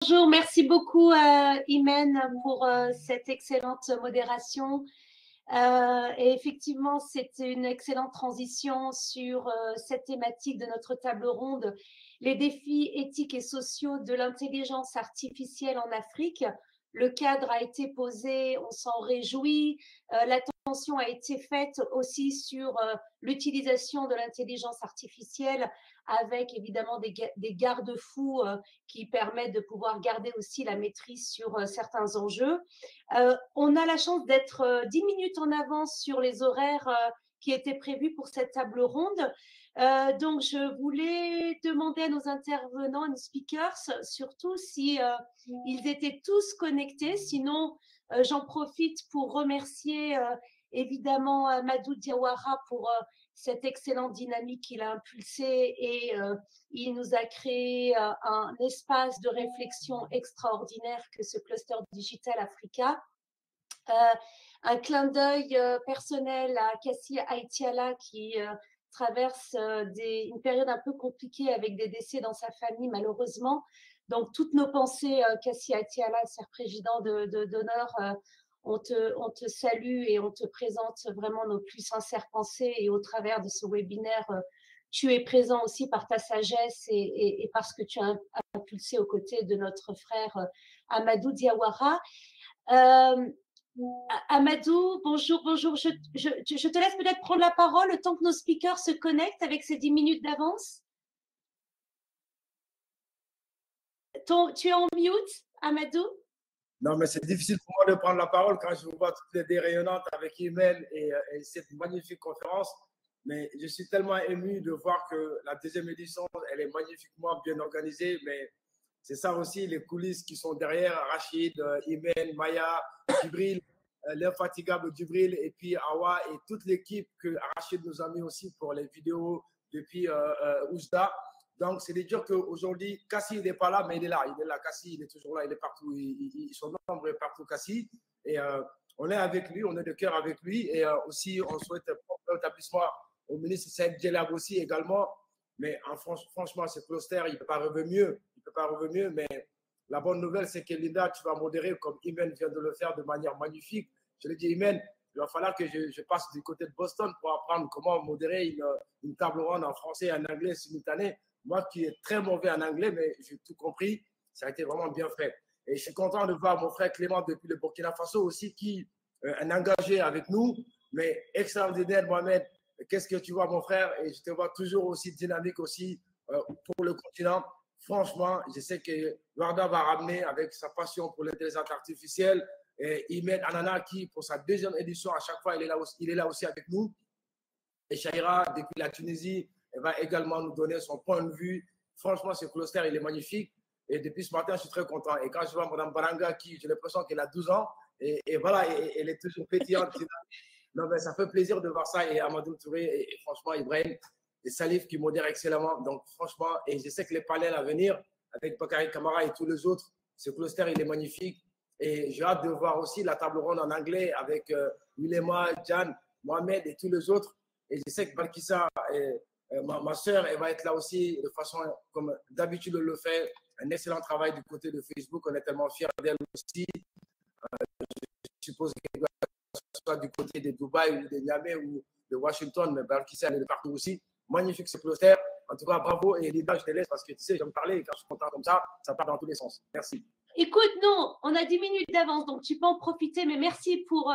Bonjour, merci beaucoup Imen pour cette excellente modération. Et effectivement, c'est une excellente transition sur cette thématique de notre table ronde, les défis éthiques et sociaux de l'intelligence artificielle en Afrique. Le cadre a été posé, on s'en réjouit. L'attention a été faite aussi sur l'utilisation de l'intelligence artificielle avec évidemment des garde-fous qui permettent de pouvoir garder aussi la maîtrise sur certains enjeux. On a la chance d'être 10 minutes en avance sur les horaires qui étaient prévus pour cette table ronde. Donc, je voulais demander à nos intervenants, à nos speakers, surtout si ils étaient tous connectés. Sinon, j'en profite pour remercier évidemment Madou Diawara pour cette excellente dynamique qu'il a impulsée et il nous a créé un espace de réflexion extraordinaire que ce cluster digital Africa. Un clin d'œil personnel à Kassi Aitiala qui traverse une période un peu compliquée avec des décès dans sa famille malheureusement. Donc toutes nos pensées, Kassi Aitiala, président d'honneur, on te salue et on te présente vraiment nos plus sincères pensées et au travers de ce webinaire, tu es présent aussi par ta sagesse et parce que tu as impulsé aux côtés de notre frère Amadou Diawara. Amadou, bonjour. Je te laisse peut-être prendre la parole le temps que nos speakers se connectent avec ces 10 minutes d'avance. Tu es en mute, Amadou? Non, mais c'est difficile pour moi de prendre la parole quand je vois toutes les idées rayonnantes avec Imen et cette magnifique conférence. Mais je suis tellement ému de voir que la deuxième édition, elle est magnifiquement bien organisée. Mais c'est ça aussi, les coulisses qui sont derrière, Rachid, Imen, Maya, Djibril, l'infatigable Djibril et puis Awa et toute l'équipe que Rachid nous a mis aussi pour les vidéos depuis Oujda. Donc, c'est de dire qu'aujourd'hui, Kassi, il n'est pas là, mais il est là. Il est là, Kassi, il est toujours là, il est partout. Son nombre est partout, Kassi. Et on est avec lui, on est de cœur avec lui. Et aussi, on souhaite un établissement au ministre Saïd Djelab aussi également. Mais franchement, ce cluster, il ne peut pas rêver mieux. Il ne peut pas rêver mieux. Mais la bonne nouvelle, c'est que Linda, tu vas modérer comme Imen vient de le faire de manière magnifique. Je l'ai dit, Imen, il va falloir que je passe du côté de Boston pour apprendre comment modérer une table ronde en français et en anglais simultané. Moi qui est très mauvais en anglais, mais j'ai tout compris, ça a été vraiment bien fait. Et je suis content de voir mon frère Clément depuis le Burkina Faso aussi qui est engagé avec nous, mais extraordinaire Mohamed. Qu'est-ce que tu vois mon frère? Et je te vois toujours aussi dynamique aussi pour le continent. Franchement, je sais que Warda va ramener avec sa passion pour l'intelligence artificielle et Imed Anana qui, pour sa deuxième édition, à chaque fois, il est là aussi avec nous. Et Shaira, depuis la Tunisie, elle va également nous donner son point de vue. Franchement, ce cluster, il est magnifique. Et depuis ce matin, je suis très content. Et quand je vois Mme Baranga, qui, j'ai l'impression qu'elle a 12 ans, et voilà, elle est toujours pétillante. Non, mais ça fait plaisir de voir ça. Et Amadou Touré, et franchement, Ibrahim, et Salif qui modèrent excellemment. Donc, franchement, et je sais que les panels à venir, avec Bakary Kamara et tous les autres, ce cluster, il est magnifique. Et j'ai hâte de voir aussi la table ronde en anglais avec Milema, Jan, Mohamed et tous les autres. Et je sais que Balkissa, ma soeur, elle va être là aussi de façon comme d'habitude le fait. Un excellent travail du côté de Facebook. On est tellement fiers d'elle aussi. Je suppose qu'elle doit soit du côté de Dubaï ou de Niamey ou de Washington, mais Balkissa, elle est de partout aussi. Magnifique ce cluster. En tout cas, bravo. Et Linda, je te laisse parce que tu sais, j'aime parler et quand je suis content comme ça part dans tous les sens. Merci. Écoute, non, on a 10 minutes d'avance, donc tu peux en profiter, mais merci pour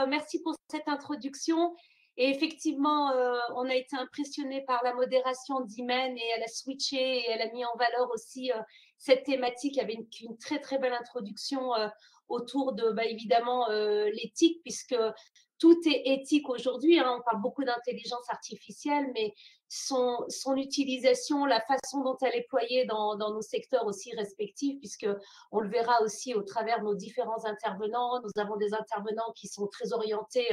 cette introduction. Et effectivement, on a été impressionné par la modération d'Imen et elle a switché et elle a mis en valeur aussi cette thématique avec une très, très belle introduction autour de, évidemment, l'éthique, puisque tout est éthique aujourd'hui. Hein. On parle beaucoup d'intelligence artificielle, mais son utilisation, la façon dont elle est déployée dans nos secteurs aussi respectifs, puisque on le verra aussi au travers de nos différents intervenants. Nous avons des intervenants qui sont très orientés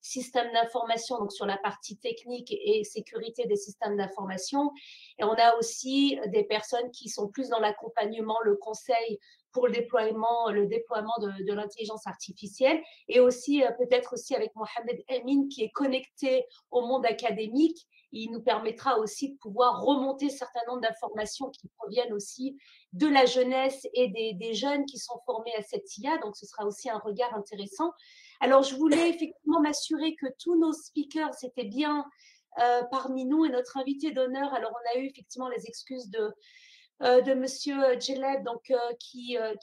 système d'information, donc sur la partie technique et sécurité des systèmes d'information. Et on a aussi des personnes qui sont plus dans l'accompagnement, le conseil pour le déploiement de l'intelligence artificielle, et aussi peut-être aussi avec Mohamed Amin qui est connecté au monde académique. Il nous permettra aussi de pouvoir remonter un certain nombre d'informations qui proviennent aussi de la jeunesse et des jeunes qui sont formés à cette IA. Donc, ce sera aussi un regard intéressant. Alors, je voulais effectivement m'assurer que tous nos speakers étaient bien parmi nous, et notre invité d'honneur. Alors, on a eu effectivement les excuses de Monsieur Djeleb, donc qui a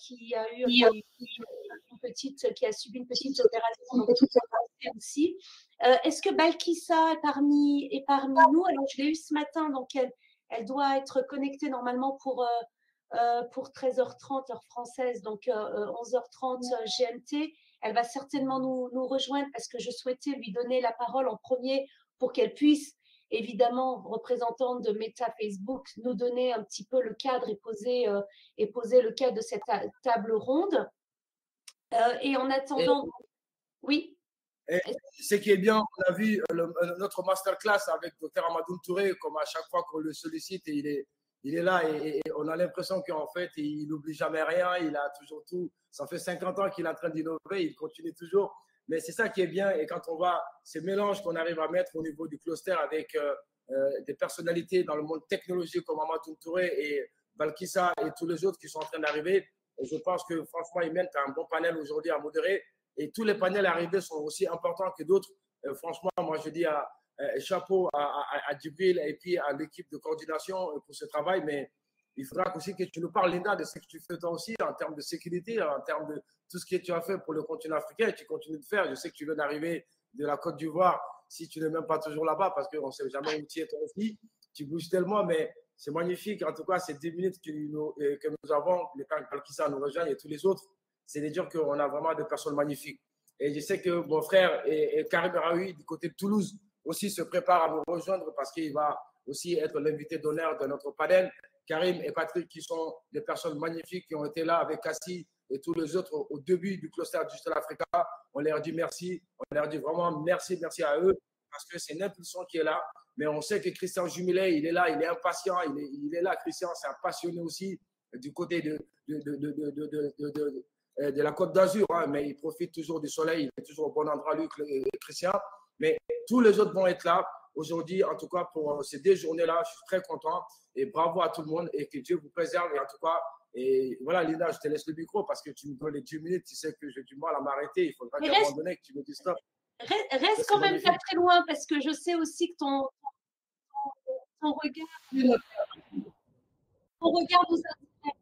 subi une petite opération, donc aussi. Est-ce que Balkissa est parmi nous? Alors, je l'ai eu ce matin, donc elle doit être connectée normalement pour 13h30 heure française, donc 11h30 GMT. Elle va certainement nous rejoindre parce que je souhaitais lui donner la parole en premier pour qu'elle puisse, évidemment, représentante de Meta Facebook, nous donner un petit peu le cadre et poser le cadre de cette table ronde. Et en attendant, oui. Et ce qui est bien, on a vu notre masterclass avec Dr Amadou Touré, comme à chaque fois qu'on le sollicite, et il est là et on a l'impression qu'en fait, il n'oublie jamais rien, il a toujours tout. Ça fait 50 ans qu'il est en train d'innover, il continue toujours. Mais c'est ça qui est bien. Et quand on voit ces mélanges qu'on arrive à mettre au niveau du cluster avec des personnalités dans le monde technologique comme Amadou Touré et Balkissa et tous les autres qui sont en train d'arriver, je pense que franchement, Imen, tu as un bon panel aujourd'hui à modérer. Et tous les panels arrivés sont aussi importants que d'autres. Franchement, moi, je dis chapeau à Djibril et puis à l'équipe de coordination pour ce travail. Mais il faudra aussi que tu nous parles, Linda, de ce que tu fais toi aussi en termes de sécurité, en termes de tout ce que tu as fait pour le continent africain et tu continues de faire. Je sais que tu viens d'arriver de la Côte d'Ivoire, si tu n'es même pas toujours là-bas, parce qu'on ne sait jamais où tu es toi aussi. Tu bouges tellement, mais c'est magnifique. En tout cas, ces 10 minutes que nous avons, le temps que Balkissa nous rejoigne et tous les autres, c'est de dire qu'on a vraiment des personnes magnifiques. Et je sais que mon frère et Karim Raoui, du côté de Toulouse, aussi se prépare à nous rejoindre parce qu'il va aussi être l'invité d'honneur de notre panel. Karim et Patrick, qui sont des personnes magnifiques, qui ont été là avec Cassie et tous les autres au début du cluster Digital Africa. On leur dit merci. On leur dit vraiment merci à eux parce que c'est une impulsion qui est là. Mais on sait que Christian Jumilet, il est là, il est impatient. Il est là, Christian, c'est un passionné aussi du côté de la Côte d'Azur, hein, mais il profite toujours du soleil, il est toujours au bon endroit, lui, Christian. Mais tous les autres vont être là aujourd'hui, en tout cas, pour ces 2 journées-là. Je suis très content et bravo à tout le monde et que Dieu vous préserve. Et en tout cas, et voilà, Linda, je te laisse le micro parce que tu me donnes les 10 minutes. Tu sais que j'ai du mal à m'arrêter. Il faudra qu'à un moment donné que tu me dises stop. Reste quand même pas très loin parce que je sais aussi que ton regard nous intéresse.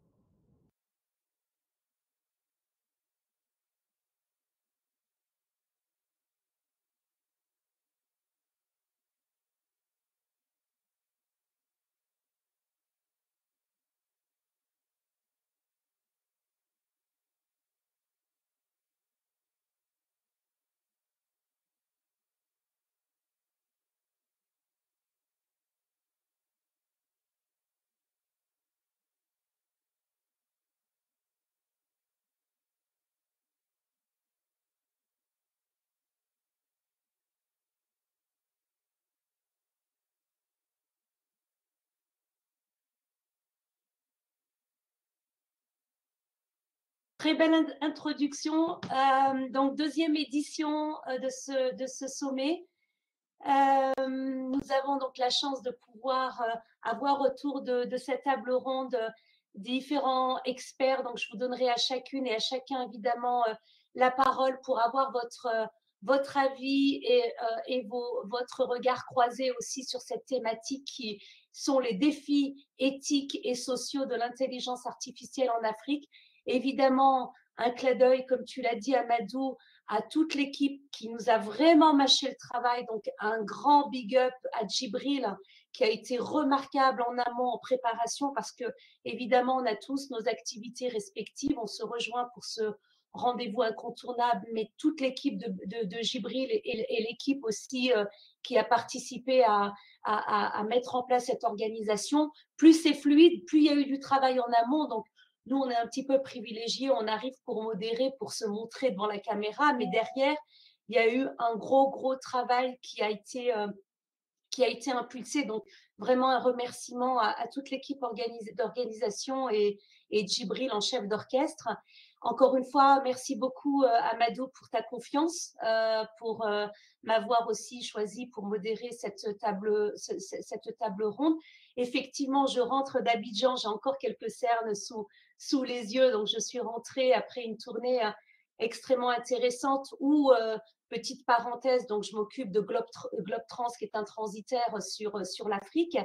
Très belle introduction. Donc, 2e édition de ce sommet. Nous avons donc la chance de pouvoir avoir autour de cette table ronde différents experts. Donc, je vous donnerai à chacune et à chacun, évidemment, la parole pour avoir votre avis et votre regard croisé aussi sur cette thématique qui sont les défis éthiques et sociaux de l'intelligence artificielle en Afrique. Évidemment, un clin d'œil, comme tu l'as dit, Amadou, à toute l'équipe qui nous a vraiment mâché le travail. Donc, un grand big up à Djibril, qui a été remarquable en amont, en préparation, parce que, évidemment, on a tous nos activités respectives. On se rejoint pour ce rendez-vous incontournable, mais toute l'équipe de Djibril et l'équipe aussi qui a participé à mettre en place cette organisation, plus c'est fluide, plus il y a eu du travail en amont. Donc, nous, on est un petit peu privilégiés, on arrive pour modérer, pour se montrer devant la caméra, mais derrière, il y a eu un gros travail qui a été impulsé. Donc, vraiment un remerciement à toute l'équipe d'organisation et et Djibril en chef d'orchestre. Encore une fois, merci beaucoup Amadou pour ta confiance, pour m'avoir aussi choisi pour modérer cette table ronde. Effectivement, je rentre d'Abidjan, j'ai encore quelques cernes sous les yeux, donc je suis rentrée après une tournée extrêmement intéressante où, petite parenthèse, donc je m'occupe de Globe-Trans, qui est un transitaire sur l'Afrique.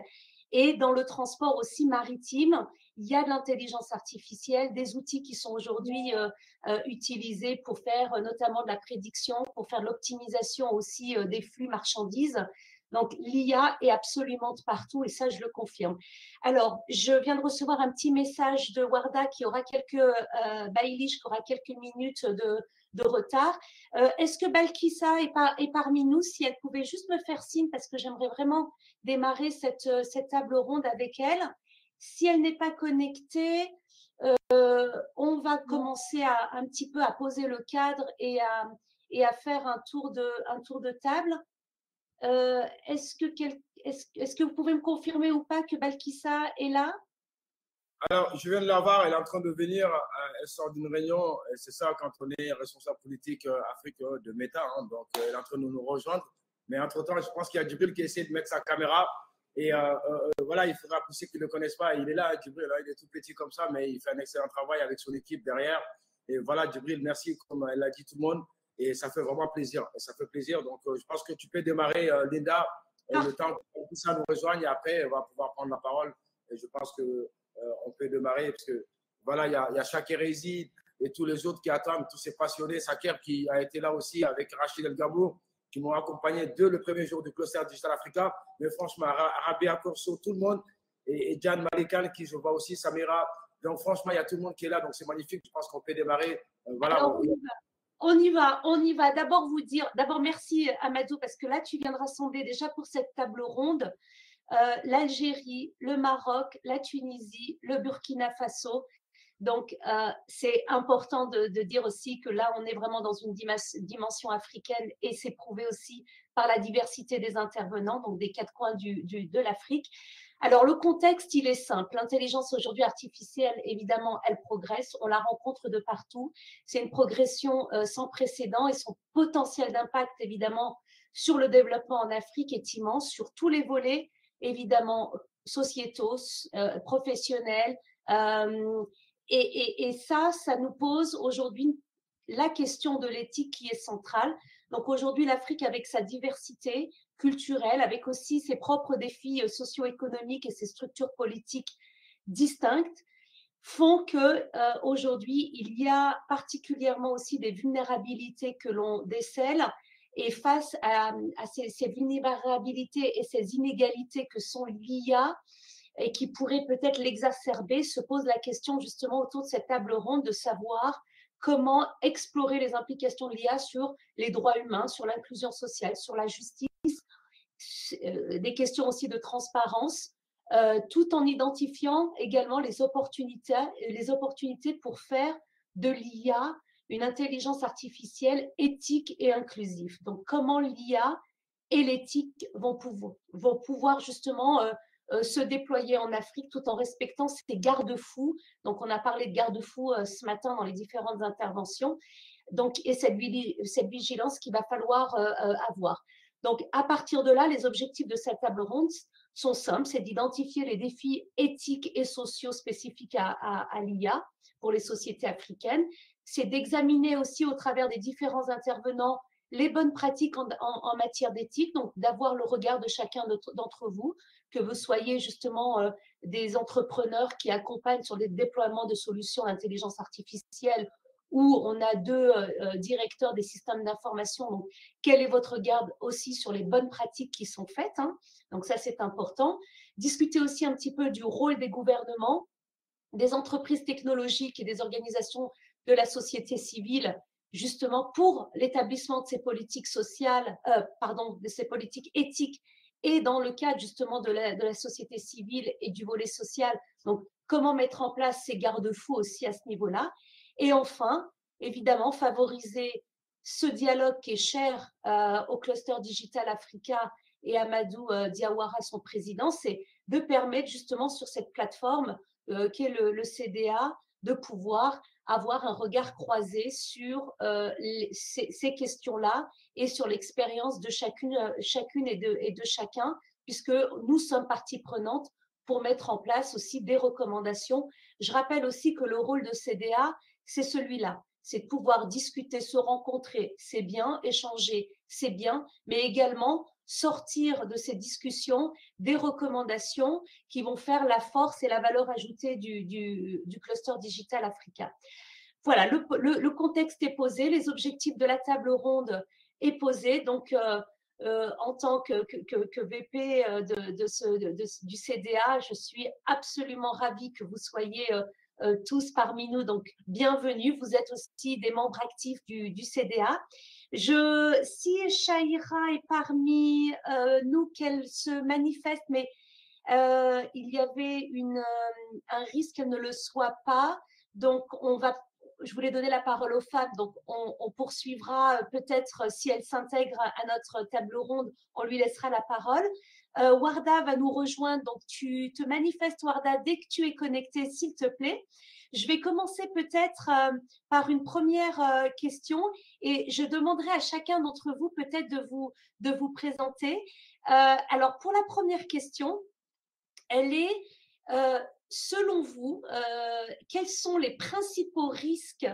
Et dans le transport aussi maritime, il y a de l'intelligence artificielle, des outils qui sont aujourd'hui utilisés pour faire notamment de la prédiction, pour faire de l'optimisation aussi des flux marchandises. Donc, l'IA est absolument de partout et ça, je le confirme. Alors, je viens de recevoir un petit message de Warda qui aura Bailish qui aura quelques minutes de retard. Est-ce que Balkissa est parmi nous? Si elle pouvait juste me faire signe, parce que j'aimerais vraiment démarrer cette table ronde avec elle. Si elle n'est pas connectée, on va commencer un petit peu à poser le cadre et à faire un tour de table. Est-ce que vous pouvez me confirmer ou pas que Balkissa est là? Alors, je viens de la voir, elle est en train de venir, elle sort d'une réunion, et c'est ça quand on est responsable politique Afrique de Meta, hein, donc elle est en train de nous rejoindre. Mais entre-temps, je pense qu'il y a Djibril qui essaie de mettre sa caméra, et voilà, il faudra pour ceux qui ne le connaissent pas, il est là, Djibril, il est tout petit comme ça, mais il fait un excellent travail avec son équipe derrière. Et voilà, Djibril, merci, comme elle l'a dit tout le monde, et ça fait vraiment plaisir, et ça fait plaisir. Donc, je pense que tu peux démarrer, Linda, le temps que tout ça nous rejoigne, et après, on va pouvoir prendre la parole, et je pense que on peut démarrer parce que voilà, il y a Chaker Rezid et tous les autres qui attendent, tous ces passionnés. Saker qui a été là aussi avec Rachid El Gamour, qui m'ont accompagné dès le premier jour du cluster Digital Africa. Mais franchement, Rabia Corso, tout le monde, et Jan Malikan qui je vois aussi, Samira. Donc franchement, il y a tout le monde qui est là, donc c'est magnifique. Je pense qu'on peut démarrer. Voilà. Alors, on y va. D'abord, merci Amadou, parce que là, tu viens de rassembler déjà pour cette table ronde l'Algérie, le Maroc, la Tunisie, le Burkina Faso. Donc, c'est important de dire aussi que là, on est vraiment dans une dimension africaine et c'est prouvé aussi par la diversité des intervenants, donc des quatre coins de l'Afrique. Alors, le contexte, il est simple. L'intelligence aujourd'hui artificielle, évidemment, elle progresse. On la rencontre de partout. C'est une progression sans précédent et son potentiel d'impact, évidemment, sur le développement en Afrique est immense, sur tous les volets, évidemment, sociétaux, professionnels. Et ça nous pose aujourd'hui la question de l'éthique qui est centrale. Donc aujourd'hui, l'Afrique, avec sa diversité culturelle, avec aussi ses propres défis socio-économiques et ses structures politiques distinctes, font que aujourd'hui, il y a particulièrement aussi des vulnérabilités que l'on décèle. Et face à ces vulnérabilités et ces inégalités que sont l'IA, et qui pourraient peut-être l'exacerber, se pose la question justement autour de cette table ronde de savoir comment explorer les implications de l'IA sur les droits humains, sur l'inclusion sociale, sur la justice, des questions aussi de transparence, tout en identifiant également les opportunités pour faire de l'IA une intelligence artificielle éthique et inclusive. Donc, comment l'IA et l'éthique vont pouvoir justement se déployer en Afrique tout en respectant ces garde-fous. Donc, on a parlé de garde-fous ce matin dans les différentes interventions. Donc, et cette vigilance qu'il va falloir avoir. Donc, à partir de là, les objectifs de cette table ronde sont simples, c'est d'identifier les défis éthiques et sociaux spécifiques à l'IA pour les sociétés africaines. C'est d'examiner aussi au travers des différents intervenants les bonnes pratiques en matière d'éthique, donc d'avoir le regard de chacun d'entre vous, que vous soyez justement des entrepreneurs qui accompagnent sur les déploiements de solutions d'intelligence artificielle, où on a deux directeurs des systèmes d'information. Donc, quel est votre regard aussi sur les bonnes pratiques qui sont faites, hein? Donc, ça, c'est important. Discuter aussi un petit peu du rôle des gouvernements, des entreprises technologiques et des organisations de la société civile, justement pour l'établissement de ces politiques sociales, de ces politiques éthiques, et dans le cadre justement de la société civile et du volet social. Donc, comment mettre en place ces garde-fous aussi à ce niveau-là. Et enfin, évidemment, favoriser ce dialogue qui est cher au cluster Digital Africa et Amadou Diawara, son président, c'est de permettre justement sur cette plateforme qu'est le CDA, de pouvoir avoir un regard croisé sur ces questions-là et sur l'expérience de chacune et de chacun, puisque nous sommes partie prenante pour mettre en place aussi des recommandations. Je rappelle aussi que le rôle de CDA, c'est celui-là, c'est de pouvoir discuter, se rencontrer, c'est bien, échanger, c'est bien, mais également sortir de ces discussions des recommandations qui vont faire la force et la valeur ajoutée du cluster digital africain. Voilà, le contexte est posé, les objectifs de la table ronde est posé. Donc, en tant que VP du CDA, je suis absolument ravie que vous soyez tous parmi nous. Donc, bienvenue. Vous êtes aussi des membres actifs du CDA. Si Shaira est parmi nous, qu'elle se manifeste, mais il y avait un risque qu'elle ne le soit pas. Donc, je voulais donner la parole aux femmes, donc on poursuivra peut-être si elle s'intègre à notre table ronde, on lui laissera la parole. Warda va nous rejoindre, donc tu te manifestes, Warda, dès que tu es connectée, s'il te plaît. Je vais commencer peut-être par une première question et je demanderai à chacun d'entre vous peut-être de vous présenter. Alors, pour la première question, elle est, selon vous, quels sont les principaux risques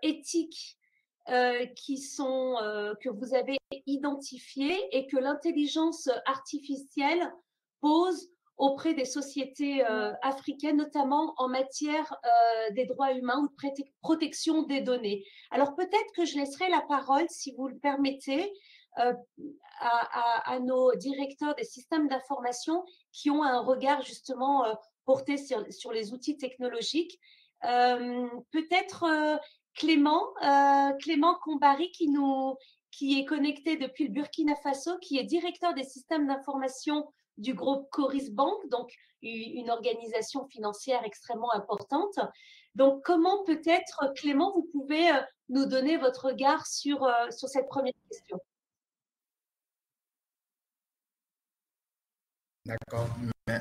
éthiques que vous avez identifiés et que l'intelligence artificielle pose auprès des sociétés africaines, notamment en matière des droits humains ou de protection des données. Alors peut-être que je laisserai la parole, si vous le permettez, à nos directeurs des systèmes d'information qui ont un regard justement porté sur les outils technologiques. Peut-être Clément Combari qui est connecté depuis le Burkina Faso, qui est directeur des systèmes d'information du groupe Coris Bank, donc une organisation financière extrêmement importante. Donc, comment peut-être, Clément, vous pouvez nous donner votre regard sur cette première question? D'accord.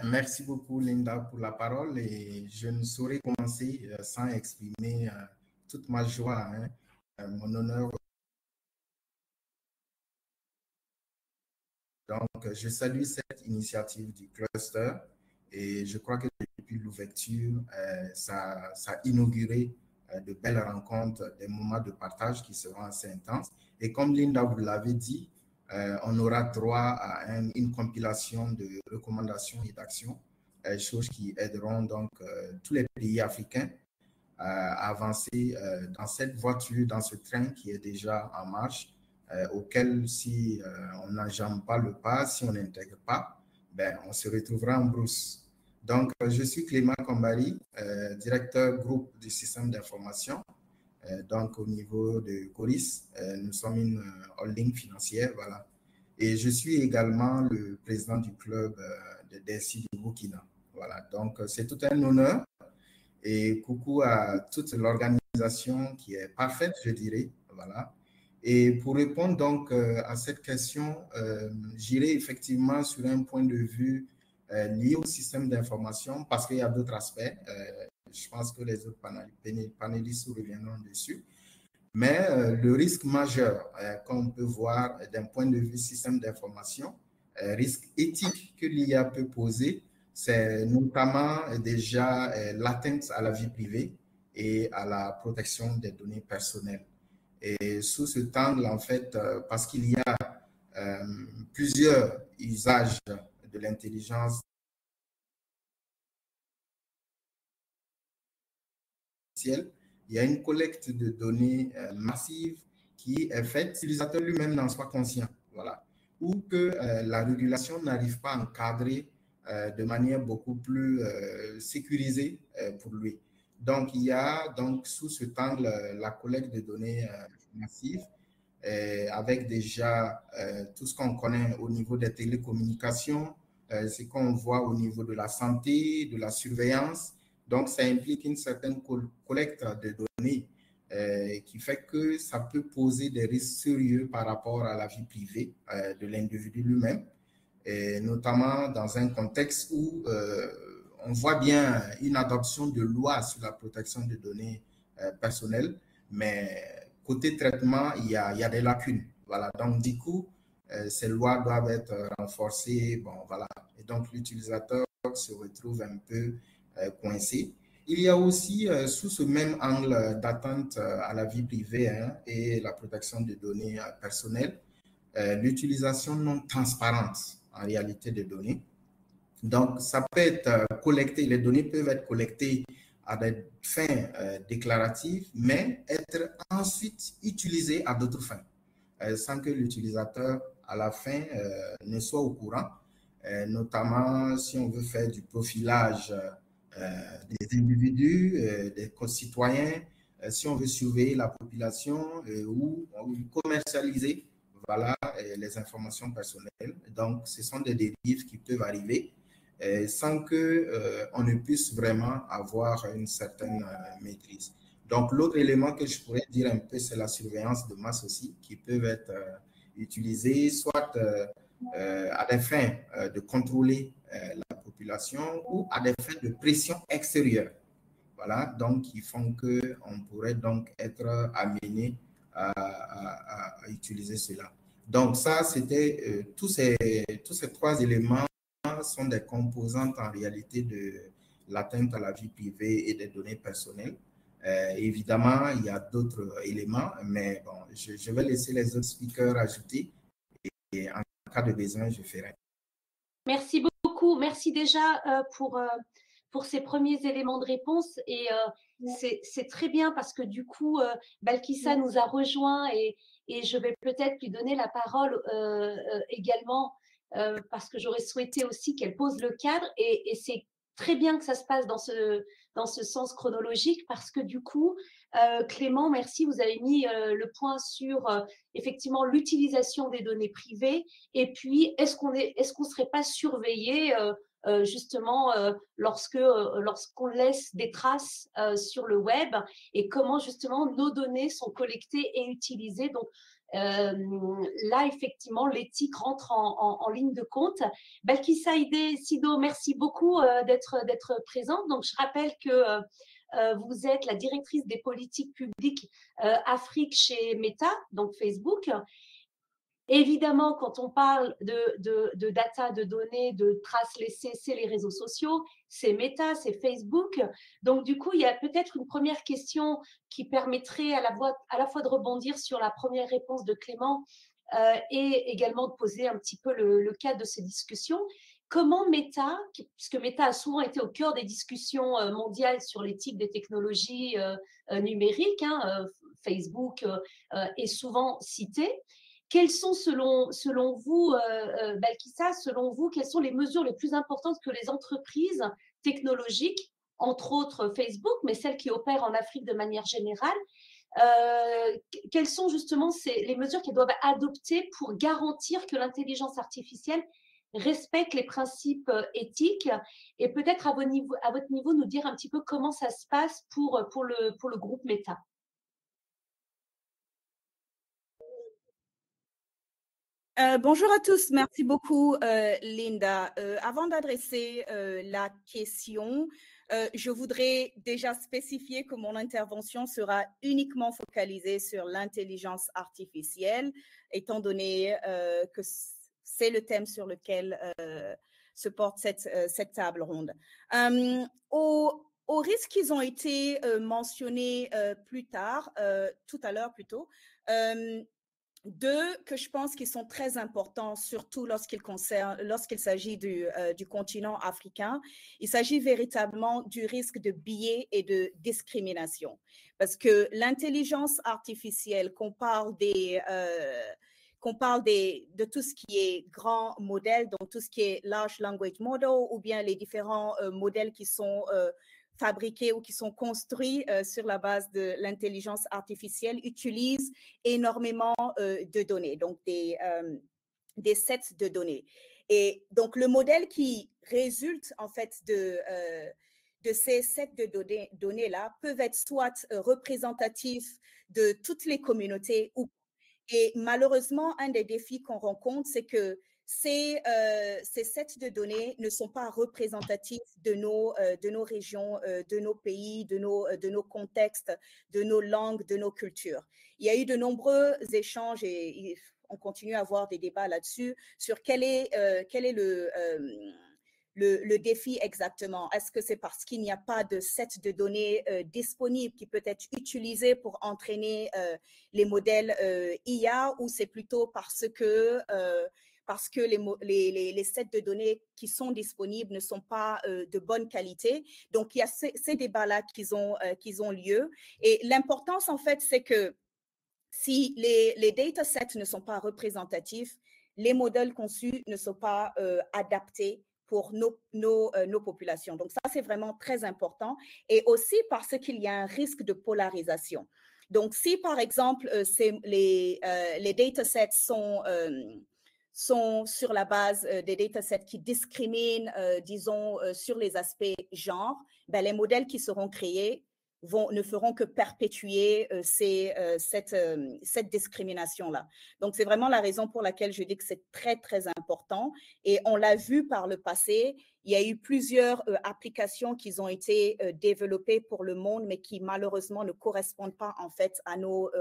Merci beaucoup, Linda, pour la parole. Et je ne saurais commencer sans exprimer toute ma joie, mon honneur. Donc, je salue cette initiative du cluster et je crois que depuis l'ouverture, ça a inauguré de belles rencontres, des moments de partage qui seront assez intenses. Et comme Linda vous l'avait dit, on aura droit à une compilation de recommandations et d'actions, choses qui aideront donc tous les pays africains à avancer dans cette voiture, dans ce train qui est déjà en marche, auquel si on n'enjambe pas le pas, si on n'intègre pas, ben, on se retrouvera en brousse. Donc, je suis Clément Combari, directeur groupe du système d'information. Donc, au niveau de Coris, nous sommes une holding financière, voilà. Et je suis également le président du club de DSI du Burkina. Voilà, donc c'est tout un honneur. Et coucou à toute l'organisation qui est parfaite, je dirais. Voilà. Et pour répondre donc à cette question, j'irai effectivement sur un point de vue lié au système d'information parce qu'il y a d'autres aspects. Je pense que les autres panélistes reviendront dessus. Mais le risque majeur qu'on peut voir d'un point de vue système d'information, risque éthique que l'IA peut poser, c'est notamment déjà l'atteinte à la vie privée et à la protection des données personnelles. Et sous cet angle, en fait, parce qu'il y a plusieurs usages de l'intelligence artificielle, il y a une collecte de données massive qui est faite, l'utilisateur lui-même n'en soit conscient, voilà, ou que la régulation n'arrive pas à encadrer de manière beaucoup plus sécurisée pour lui. Donc, il y a donc sous cet angle la collecte de données massives avec déjà tout ce qu'on connaît au niveau des télécommunications, ce qu'on voit au niveau de la santé, de la surveillance. Donc, ça implique une certaine collecte de données qui fait que ça peut poser des risques sérieux par rapport à la vie privée de l'individu lui-même, et notamment dans un contexte où on voit bien une adoption de loi sur la protection des données personnelles, mais côté traitement, il y a des lacunes. Voilà, donc du coup, ces lois doivent être renforcées. Bon, voilà. Et donc, l'utilisateur se retrouve un peu coincé. Il y a aussi, sous ce même angle d'atteinte à la vie privée et la protection des données personnelles, l'utilisation non transparente en réalité des données. Donc, ça peut être collecté, les données peuvent être collectées à des fins déclaratives, mais être ensuite utilisées à d'autres fins, sans que l'utilisateur, à la fin, ne soit au courant, notamment si on veut faire du profilage des individus, des concitoyens, si on veut surveiller la population ou commercialiser voilà, les informations personnelles. Donc, ce sont des dérives qui peuvent arriver sans qu'on ne puisse vraiment avoir une certaine maîtrise. Donc, l'autre élément que je pourrais dire un peu, c'est la surveillance de masse aussi, qui peuvent être utilisées soit à des fins de contrôler la population ou à des fins de pression extérieure. Voilà, donc qui font qu'on pourrait donc être amené à utiliser cela. Donc ça, c'était tous ces trois éléments sont des composantes en réalité de l'atteinte à la vie privée et des données personnelles. Évidemment, il y a d'autres éléments, mais bon, je vais laisser les autres speakers ajouter et en cas de besoin, je ferai. Merci beaucoup. Merci déjà pour ces premiers éléments de réponse. Et c'est très bien parce que du coup, Balkissa nous a rejoints et je vais peut-être lui donner la parole également parce que j'aurais souhaité aussi qu'elle pose le cadre. Et c'est très bien que ça se passe dans ce sens chronologique parce que du coup, Clément, merci, vous avez mis le point sur effectivement l'utilisation des données privées et puis est-ce qu'on serait pas surveillé justement lorsqu'on laisse des traces sur le web et comment justement nos données sont collectées et utilisées. Donc là, effectivement, l'éthique rentre en ligne de compte. Balkissa Sido, merci beaucoup d'être présente. Donc, je rappelle que vous êtes la directrice des politiques publiques Afrique chez Meta, donc Facebook. Évidemment, quand on parle de data, de données, de traces laissées, c'est les réseaux sociaux, c'est Meta, c'est Facebook. Donc, du coup, il y a peut-être une première question qui permettrait à la fois de rebondir sur la première réponse de Clément et également de poser un petit peu le cadre de ces discussions. Comment Meta, puisque Meta a souvent été au cœur des discussions mondiales sur l'éthique des technologies numériques, Facebook est souvent cité. Quelles sont, selon vous, Balkissa, selon vous, quelles sont les mesures les plus importantes que les entreprises technologiques, entre autres Facebook, mais celles qui opèrent en Afrique de manière générale, quelles sont justement les mesures qu'elles doivent adopter pour garantir que l'intelligence artificielle respecte les principes éthiques et peut-être à votre niveau nous dire un petit peu comment ça se passe pour le groupe Meta. Bonjour à tous, merci beaucoup Linda. Avant d'adresser la question, je voudrais déjà spécifier que mon intervention sera uniquement focalisée sur l'intelligence artificielle, étant donné que c'est le thème sur lequel se porte cette table ronde. Aux risques qui ont été mentionnés plus tard, tout à l'heure plutôt, deux que je pense qui sont très importants, surtout lorsqu'il s'agit du continent africain. Il s'agit véritablement du risque de biais et de discrimination. Parce que l'intelligence artificielle, qu'on parle de tout ce qui est grand modèle, donc tout ce qui est large language model, ou bien les différents modèles qui sont fabriqués ou qui sont construits sur la base de l'intelligence artificielle utilisent énormément de données, donc des sets de données. Et donc, le modèle qui résulte en fait de ces sets de données-là peuvent être soit représentatifs de toutes les communautés ou et malheureusement, un des défis qu'on rencontre, c'est que ces sets de données ne sont pas représentatifs de nos régions, de nos pays, de nos contextes, de nos langues, de nos cultures. Il y a eu de nombreux échanges et on continue à avoir des débats là-dessus sur quel est le défi exactement. Est-ce que c'est parce qu'il n'y a pas de set de données disponible qui peut être utilisé pour entraîner les modèles IA, ou c'est plutôt parce que les sets de données qui sont disponibles ne sont pas de bonne qualité. Donc, il y a ces débats-là qui ont lieu. Et l'importance, en fait, c'est que si les datasets ne sont pas représentatifs, les modèles conçus ne sont pas adaptés pour nos populations. Donc, ça, c'est vraiment très important. Et aussi parce qu'il y a un risque de polarisation. Donc, si, par exemple, les datasets sont sur la base des datasets qui discriminent, disons, sur les aspects genre, ben, les modèles qui seront créés ne feront que perpétuer cette discrimination-là. Donc, c'est vraiment la raison pour laquelle je dis que c'est très, très important. Et on l'a vu par le passé, il y a eu plusieurs applications qui ont été développées pour le monde, mais qui malheureusement ne correspondent pas en fait à nos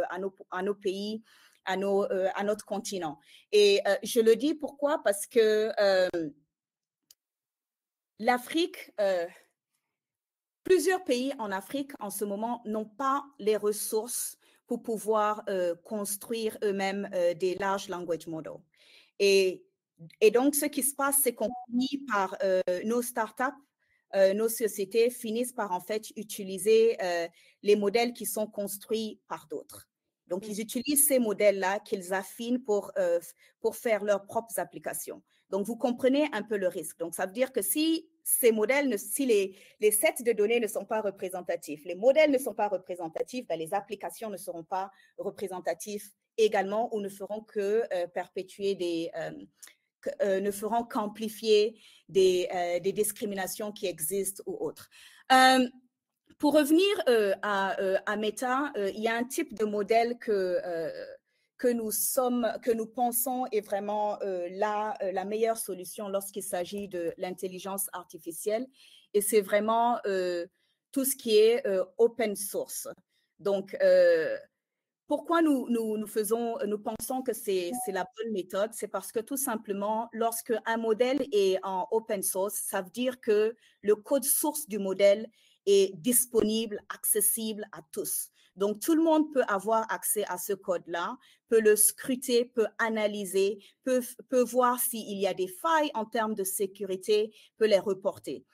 pays, à notre continent. Et je le dis pourquoi? Parce que l'Afrique... plusieurs pays en Afrique en ce moment n'ont pas les ressources pour pouvoir construire eux-mêmes des large language models. Et donc, ce qui se passe, c'est qu'on finit par nos startups, nos sociétés finissent par en fait utiliser les modèles qui sont construits par d'autres. Donc, ils utilisent ces modèles-là qu'ils affinent pour faire leurs propres applications. Donc, vous comprenez un peu le risque. Donc, ça veut dire que si ces modèles, si les sets de données ne sont pas représentatifs, les modèles ne sont pas représentatifs, ben, les applications ne seront pas représentatives également, ou ne feront que perpétuer ne feront qu'amplifier des discriminations qui existent ou autres. Pour revenir à Meta, il y a un type de modèle que nous pensons est vraiment la meilleure solution lorsqu'il s'agit de l'intelligence artificielle, et c'est vraiment tout ce qui est open source. Donc, pourquoi nous pensons que c'est la bonne méthode? C'est parce que tout simplement, lorsque un modèle est en open source, ça veut dire que le code source du modèle est disponible, accessible à tous. Donc, tout le monde peut avoir accès à ce code-là, peut le scruter, peut analyser, peut voir s'il y a des failles en termes de sécurité, peut les reporter.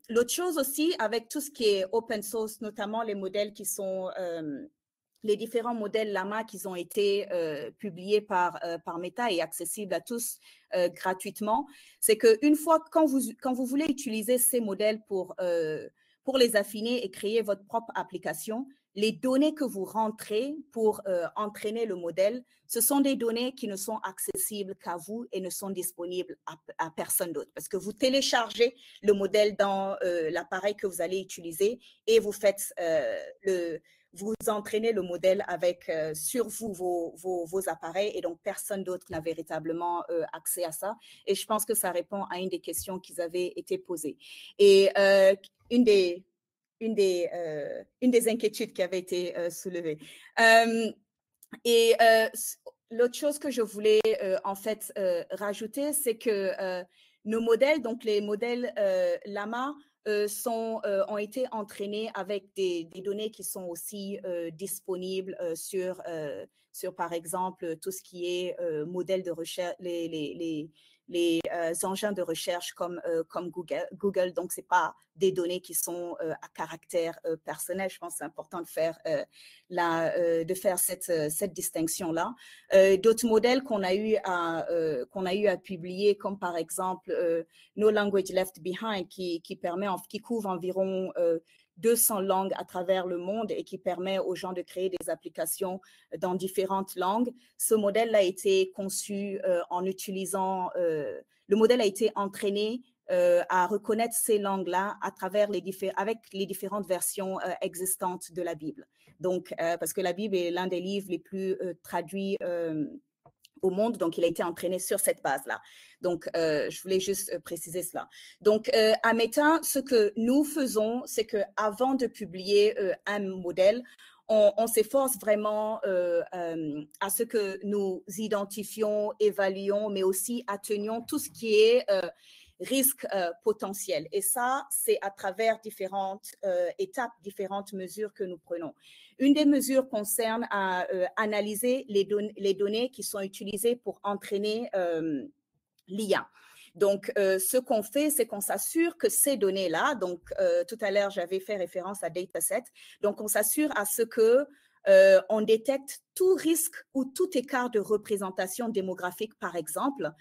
L'autre chose aussi, avec tout ce qui est open source, notamment les modèles qui sont... les différents modèles Llama qui ont été publiés par Meta et accessibles à tous gratuitement, c'est qu'une fois, quand vous voulez utiliser ces modèles pour les affiner et créer votre propre application, les données que vous rentrez pour entraîner le modèle, ce sont des données qui ne sont accessibles qu'à vous et ne sont disponibles à personne d'autre. Parce que vous téléchargez le modèle dans l'appareil que vous allez utiliser et vous faites vous entraînez le modèle avec sur vous vos appareils, et donc personne d'autre n'a véritablement accès à ça. Et je pense que ça répond à une des questions qui avaient été posées. Et une des inquiétudes qui avait été soulevée. Et l'autre chose que je voulais en fait rajouter, c'est que nos modèles, donc les modèles Llama, ont été entraînés avec des données qui sont aussi disponibles sur, par exemple, tout ce qui est modèle de recherche, les engins de recherche comme Google. Donc, ce n'est pas des données qui sont à caractère personnel. Je pense que c'est important de faire, cette distinction-là. D'autres modèles qu'on a eu à publier, comme par exemple No Language Left Behind, qui couvre environ 200 langues à travers le monde et qui permet aux gens de créer des applications dans différentes langues. Ce modèle a été conçu en utilisant, le modèle a été entraîné à reconnaître ces langues-là avec les différentes versions existantes de la Bible. Donc, parce que la Bible est l'un des livres les plus traduits au monde. Donc, il a été entraîné sur cette base-là. Donc, je voulais juste préciser cela. Donc, à Meta, ce que nous faisons, c'est qu'avant de publier un modèle, on s'efforce vraiment à ce que nous identifions, évaluons, mais aussi atteignons tout ce qui est risque potentiel. Et ça, c'est à travers différentes étapes, différentes mesures que nous prenons. Une des mesures concerne à analyser les données qui sont utilisées pour entraîner l'IA. Donc, ce qu'on fait, c'est qu'on s'assure que ces données-là, donc tout à l'heure, j'avais fait référence à dataset, donc on s'assure à ce que on détecte tout risque ou tout écart de représentation démographique, par exemple,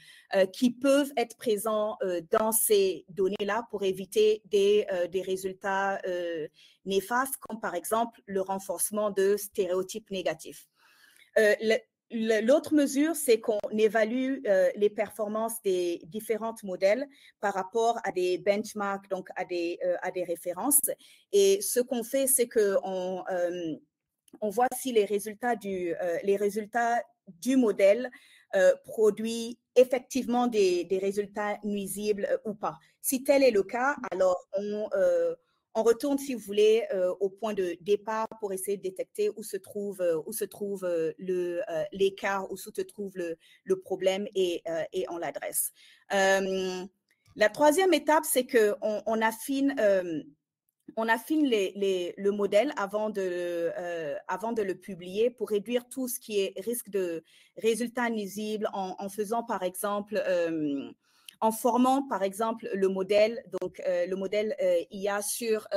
qui peuvent être présents dans ces données-là pour éviter des résultats néfastes, comme par exemple le renforcement de stéréotypes négatifs. L'autre mesure, c'est qu'on évalue les performances des différents modèles par rapport à des benchmarks, donc à des références. Et ce qu'on fait, c'est qu'on on voit si les résultats du modèle produit effectivement des résultats nuisibles ou pas. Si tel est le cas, alors on retourne, si vous voulez, au point de départ pour essayer de détecter où se trouve l'écart, où se trouve le problème et on l'adresse. La troisième étape, c'est qu'on affine le modèle avant de le publier pour réduire tout ce qui est risque de résultats nuisibles en faisant, par exemple, en formant, par exemple, le modèle, donc le modèle IA sur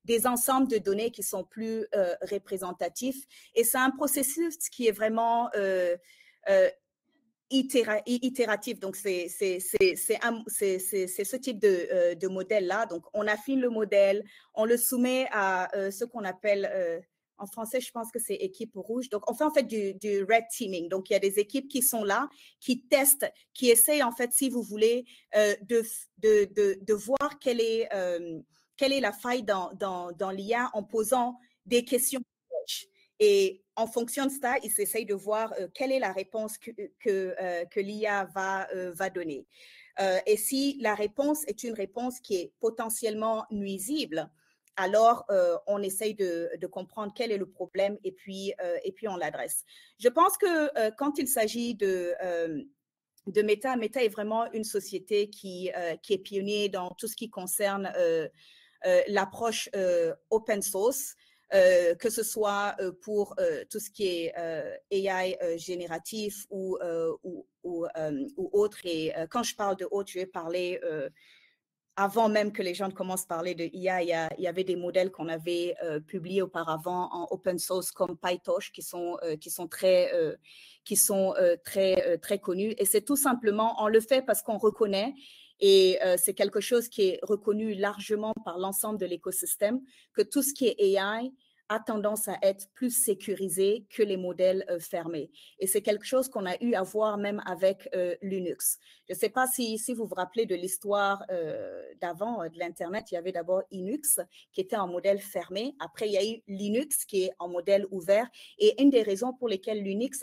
des ensembles de données qui sont plus représentatifs. Et c'est un processus qui est vraiment itératif. Donc, c'est ce type de modèle-là. Donc, on affine le modèle, on le soumet à ce qu'on appelle... en français, je pense que c'est équipe rouge. Donc, on fait en fait du red teaming. Donc, il y a des équipes qui sont là, qui testent, qui essayent en fait, si vous voulez, de voir quelle est la faille dans l'IA en posant des questions. Et en fonction de ça, ils essayent de voir quelle est la réponse que l'IA va donner. Et si la réponse est une réponse qui est potentiellement nuisible, alors on essaye de comprendre quel est le problème et puis on l'adresse. Je pense que quand il s'agit de Meta, Meta est vraiment une société qui est pionnier dans tout ce qui concerne l'approche open source. Que ce soit pour tout ce qui est AI génératif ou autre. Et quand je parle de autre, je vais parler avant même que les gens commencent à parler de IA. Il y avait des modèles qu'on avait publiés auparavant en open source comme PyTorch qui sont très connus. Et c'est tout simplement, on le fait parce qu'on reconnaît. Et c'est quelque chose qui est reconnu largement par l'ensemble de l'écosystème, que tout ce qui est AI a tendance à être plus sécurisé que les modèles fermés. Et c'est quelque chose qu'on a eu à voir même avec Linux. Je ne sais pas si vous vous rappelez de l'histoire d'avant de l'Internet. Il y avait d'abord Linux qui était un modèle fermé. Après, il y a eu Linux qui est en modèle ouvert. Et une des raisons pour lesquelles Linux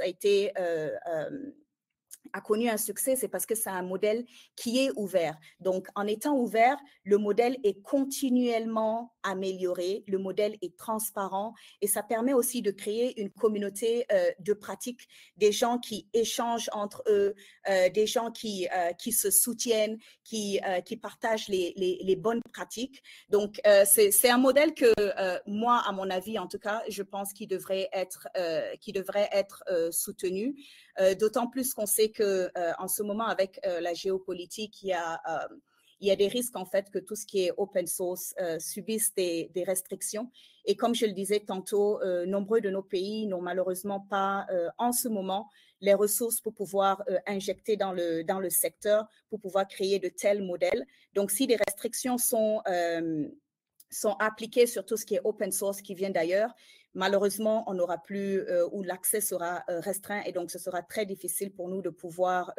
a connu un succès, c'est parce que c'est un modèle qui est ouvert. Donc, en étant ouvert, le modèle est continuellement amélioré, le modèle est transparent et ça permet aussi de créer une communauté de pratiques, des gens qui échangent entre eux, des gens qui se soutiennent, qui partagent les bonnes pratiques. Donc, c'est un modèle que moi, à mon avis, en tout cas, je pense qu'il devrait être soutenu. D'autant plus qu'on sait que en ce moment, avec la géopolitique, il y a des risques en fait que tout ce qui est open source subisse des restrictions. Et comme je le disais tantôt, nombreux de nos pays n'ont malheureusement pas en ce moment les ressources pour pouvoir injecter dans le secteur, pour pouvoir créer de tels modèles. Donc, si des restrictions sont appliquées sur tout ce qui est open source qui vient d'ailleurs, malheureusement, on n'aura plus, ou l'accès sera restreint, et donc ce sera très difficile pour nous de pouvoir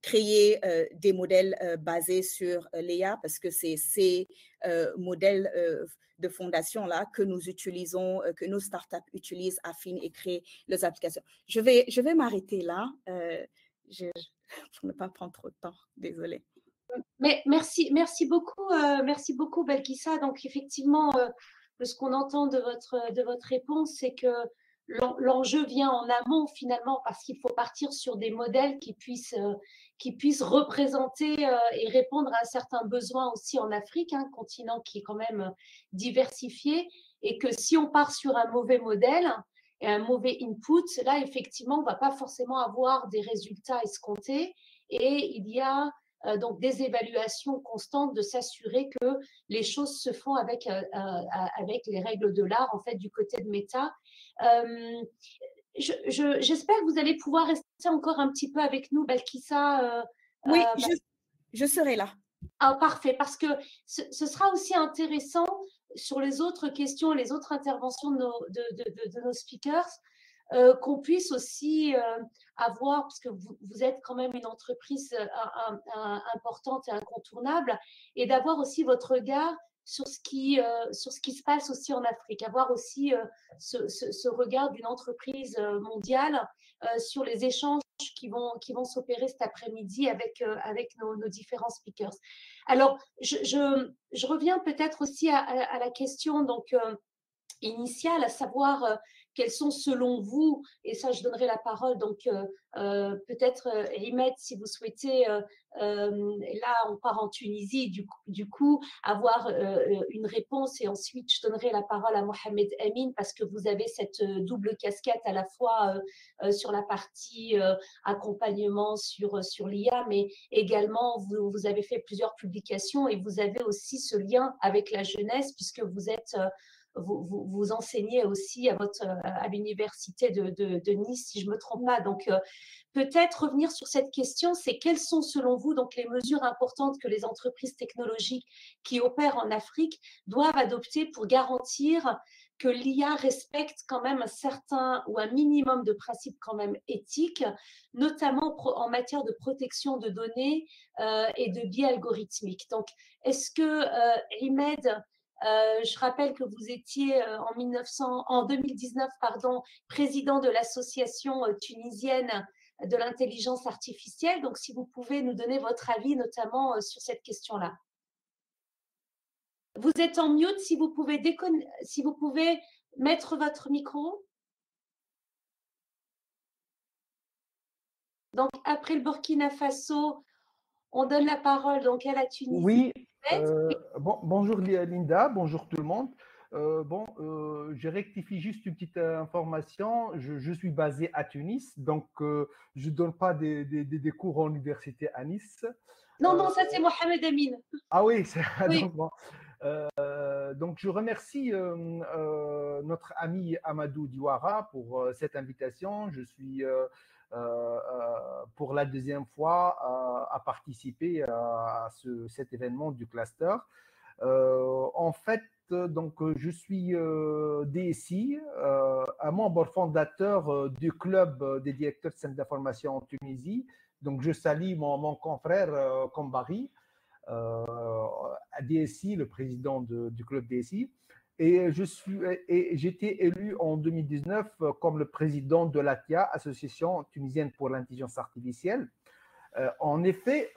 créer des modèles basés sur l'IA, parce que c'est ces modèles de fondation-là que nous utilisons, que nos startups utilisent afin et créer leurs applications. Je vais m'arrêter là, pour ne pas prendre trop de temps, désolée. Mais merci beaucoup Belkissa. Donc effectivement, de ce qu'on entend de votre réponse, c'est que l'enjeu vient en amont finalement, parce qu'il faut partir sur des modèles qui puissent représenter et répondre à un certain besoin aussi en Afrique, un continent qui est quand même diversifié, et que si on part sur un mauvais modèle et un mauvais input, là effectivement on va pas forcément avoir des résultats escomptés, et il y a donc des évaluations constantes, de s'assurer que les choses se font avec les règles de l'art, en fait, du côté de Meta. J'espère que vous allez pouvoir rester encore un petit peu avec nous, Belkissa. Oui, je serai là. Ah, parfait, parce que ce sera aussi intéressant sur les autres questions, les autres interventions de nos speakers, qu'on puisse aussi avoir, parce que vous êtes quand même une entreprise importante et incontournable, et d'avoir aussi votre regard sur ce qui se passe aussi en Afrique, avoir aussi ce regard d'une entreprise mondiale sur les échanges qui vont s'opérer cet après-midi avec nos différents speakers. Alors, je reviens peut-être aussi à la question donc initiale, à savoir quels sont selon vous, et ça je donnerai la parole donc peut-être Ahmed, si vous souhaitez, là on part en Tunisie, du coup avoir une réponse, et ensuite je donnerai la parole à Mohamed Amin, parce que vous avez cette double casquette, à la fois sur la partie accompagnement sur l'IA, mais également vous avez fait plusieurs publications, et vous avez aussi ce lien avec la jeunesse, puisque vous êtes vous enseignez aussi à l'université de Nice, si je ne me trompe pas. Donc, peut-être revenir sur cette question, c'est quelles sont selon vous donc les mesures importantes que les entreprises technologiques qui opèrent en Afrique doivent adopter pour garantir que l'IA respecte quand même un certain ou un minimum de principes quand même éthiques, notamment en matière de protection de données et de biais algorithmiques. Donc, est-ce que Ahmed, je rappelle que vous étiez en 2019, président de l'association tunisienne de l'intelligence artificielle. Donc, si vous pouvez nous donner votre avis, notamment sur cette question-là. Vous êtes en mute, si vous pouvez mettre votre micro. Donc, après le Burkina Faso, on donne la parole donc à la Tunisie. Oui, bonjour Linda, bonjour tout le monde. Je rectifie juste une petite information. Je suis basé à Tunis, donc je ne donne pas des cours en université à Nice. Non, ça c'est Mohamed Amin. Ah oui, oui. Donc, bon. Donc je remercie notre ami Amadou Diawara pour cette invitation. Je suis pour la deuxième fois à participer à cet événement du cluster. En fait, donc, je suis DSI, un membre fondateur du club des directeurs de centres d'information en Tunisie. Donc, je salue mon confrère Kombari, DSI, le président du club DSI. Et j'étais élu en 2019 comme le président de l'ATIA, Association tunisienne pour l'intelligence artificielle. En effet,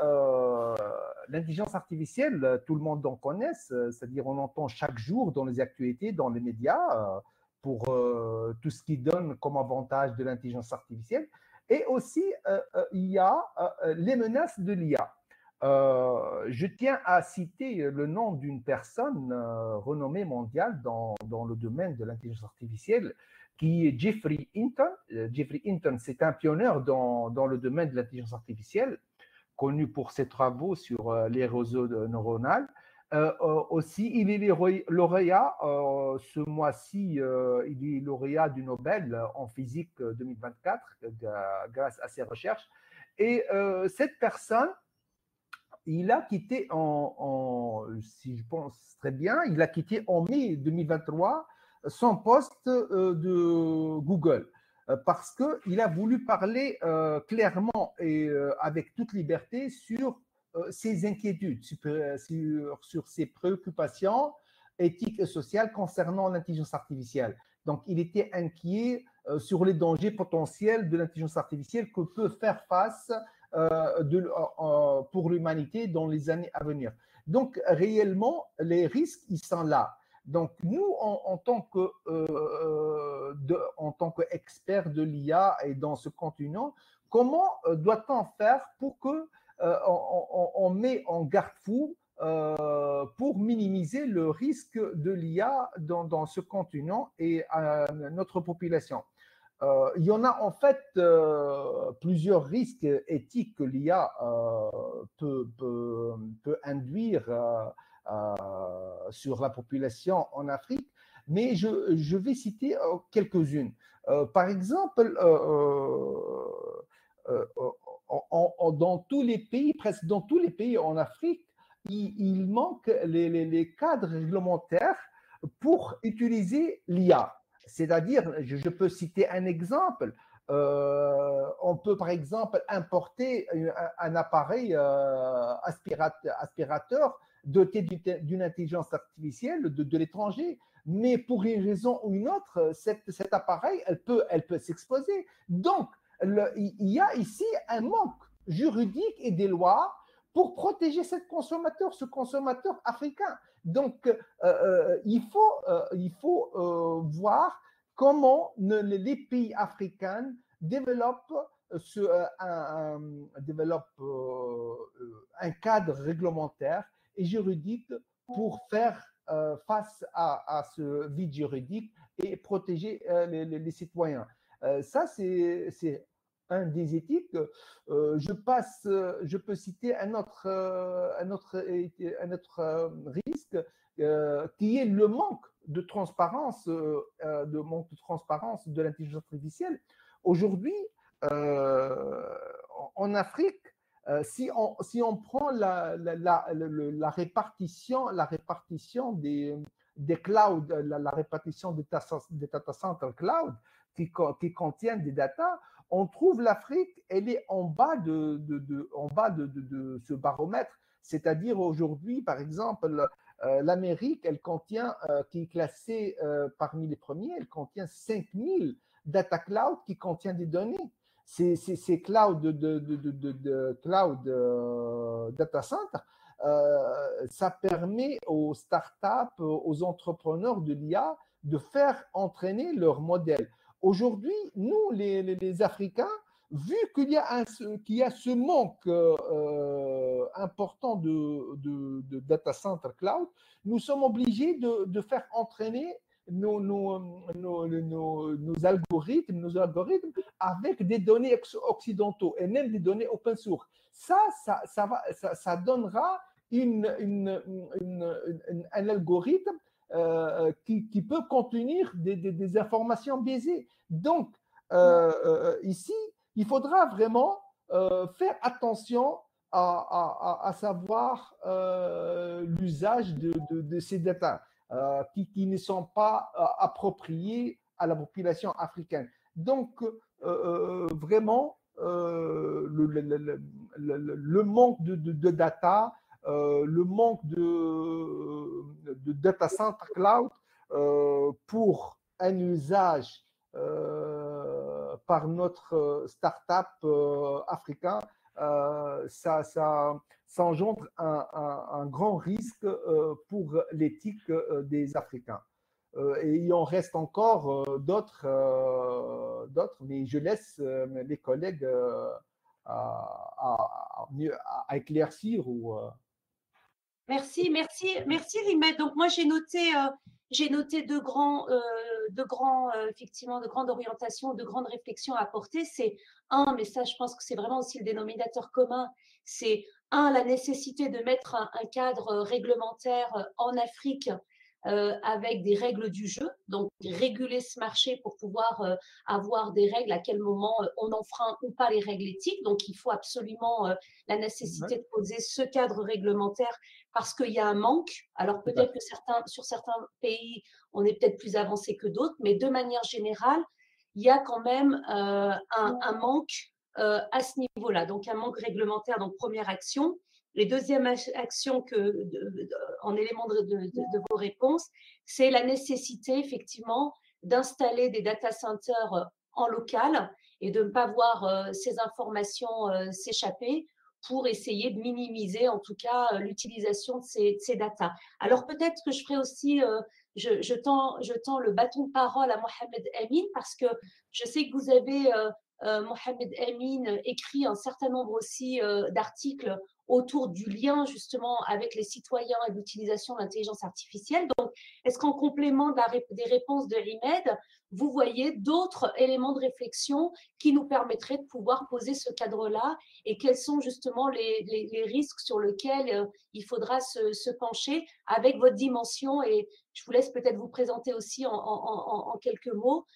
l'intelligence artificielle, tout le monde en connaît, c'est-à-dire on entend chaque jour dans les actualités, dans les médias, pour tout ce qui donne comme avantage de l'intelligence artificielle. Et aussi, il y a les menaces de l'IA. Je tiens à citer le nom d'une personne renommée mondiale dans le domaine de l'intelligence artificielle, qui est Geoffrey Hinton. Geoffrey Hinton, c'est un pionnier dans le domaine de l'intelligence artificielle, connu pour ses travaux sur les réseaux neuronaux. Aussi, il est lauréat, ce mois-ci, il est lauréat du Nobel en physique 2024 grâce à ses recherches. Et cette personne, il a quitté si je pense très bien, il a quitté en mai 2023 son post de Google parce qu'il a voulu parler clairement et avec toute liberté sur ses inquiétudes, sur ses préoccupations éthiques et sociales concernant l'intelligence artificielle. Donc, il était inquiet sur les dangers potentiels de l'intelligence artificielle que peut faire face pour l'humanité dans les années à venir. Donc, réellement, les risques, ils sont là. Donc, nous, en tant qu'experts de l'IA et dans ce continent, comment doit-on faire pour que on met en garde-fou pour minimiser le risque de l'IA dans ce continent et à notre population? Il y en a en fait plusieurs risques éthiques que l'IA peut induire sur la population en Afrique, mais je vais citer quelques-unes. Par exemple, dans tous les pays, presque dans tous les pays en Afrique, il manque les cadres réglementaires pour utiliser l'IA. C'est-à-dire, je peux citer un exemple. On peut par exemple importer un appareil aspirateur doté d'une intelligence artificielle de l'étranger, mais pour une raison ou une autre, cet appareil, elle peut s'exposer. Donc, il y a ici un manque juridique et des lois pour protéger ce consommateur africain. Donc, il faut voir comment les pays africains développent un cadre réglementaire et juridique pour faire face à ce vide juridique et protéger les citoyens. Ça, c'est un des éthiques. Je peux citer un autre risque qui est le manque de transparence, de l'intelligence artificielle. Aujourd'hui, en Afrique, si on prend la répartition des clouds, la répartition des data center cloud qui contiennent des data, on trouve l'Afrique, elle est en bas de ce baromètre. C'est-à-dire aujourd'hui, par exemple, l'Amérique, elle contient, qui est classée parmi les premiers, elle contient 5000 data cloud qui contiennent des données. Ces cloud data center, ça permet aux startups, aux entrepreneurs de l'IA de faire entraîner leur modèle. Aujourd'hui, nous, les Africains, vu qu'il y a ce manque important de data center cloud, nous sommes obligés de faire entraîner nos algorithmes avec des données occidentaux et même des données open source. Ça donnera un algorithme qui peut contenir des informations biaisées. Donc, ici, il faudra vraiment faire attention à savoir l'usage de ces data qui ne sont pas appropriés à la population africaine. Donc, vraiment, le manque de data, le manque de data center cloud pour un usage par notre start-up africain, ça engendre un grand risque pour l'éthique des Africains. Et il en reste encore d'autres, mais je laisse mes collègues à éclaircir ou… Merci, Rimet. Donc moi j'ai noté effectivement, de grandes orientations, de grandes réflexions à apporter. C'est mais ça je pense que c'est vraiment aussi le dénominateur commun, c'est la nécessité de mettre un cadre réglementaire en Afrique avec des règles du jeu, donc réguler ce marché pour pouvoir avoir des règles, à quel moment on enfreint ou pas les règles éthiques. Donc, il faut absolument la nécessité de poser ce cadre réglementaire parce qu'il y a un manque. Alors, peut-être que sur certains pays, on est peut-être plus avancé que d'autres, mais de manière générale, il y a quand même un manque à ce niveau-là. Donc, un manque réglementaire, donc première action. Et deuxième action en élément de vos réponses, c'est la nécessité effectivement d'installer des data centers en local et de ne pas voir ces informations s'échapper pour essayer de minimiser en tout cas l'utilisation de ces data. Alors peut-être que je ferai aussi, je tends le bâton de parole à Mohamed Amin parce que je sais que vous avez, Mohamed Amin, écrit un certain nombre aussi d'articles autour du lien justement avec les citoyens et l'utilisation de l'intelligence artificielle. Donc, est-ce qu'en complément des réponses de Imed, vous voyez d'autres éléments de réflexion qui nous permettraient de pouvoir poser ce cadre-là et quels sont justement les risques sur lesquels il faudra se pencher avec votre dimension, et je vous laisse peut-être vous présenter aussi en quelques mots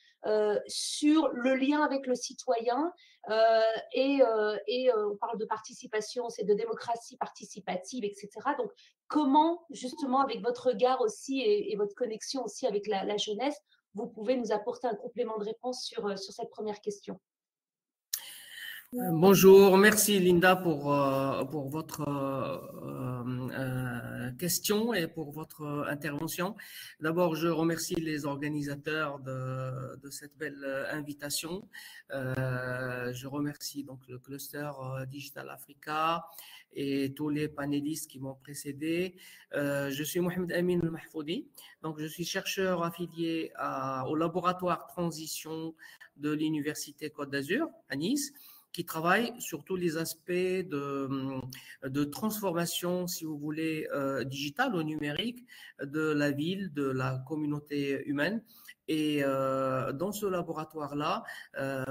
sur le lien avec le citoyen on parle de participation, c'est de démocratie participative, etc. Donc, comment, justement, avec votre regard aussi et votre connexion aussi avec la jeunesse, vous pouvez nous apporter un complément de réponse sur cette première question? Bonjour, merci Linda pour votre question et pour votre intervention. D'abord, je remercie les organisateurs de cette belle invitation. Je remercie donc le cluster Digital Africa et tous les panélistes qui m'ont précédé. Je suis Mohamed Amin Mahfoudi, donc je suis chercheur affilié au laboratoire Transition de l'Université Côte d'Azur à Nice, qui travaille sur tous les aspects de transformation, si vous voulez, digitale ou numérique de la ville, de la communauté humaine. Et dans ce laboratoire-là,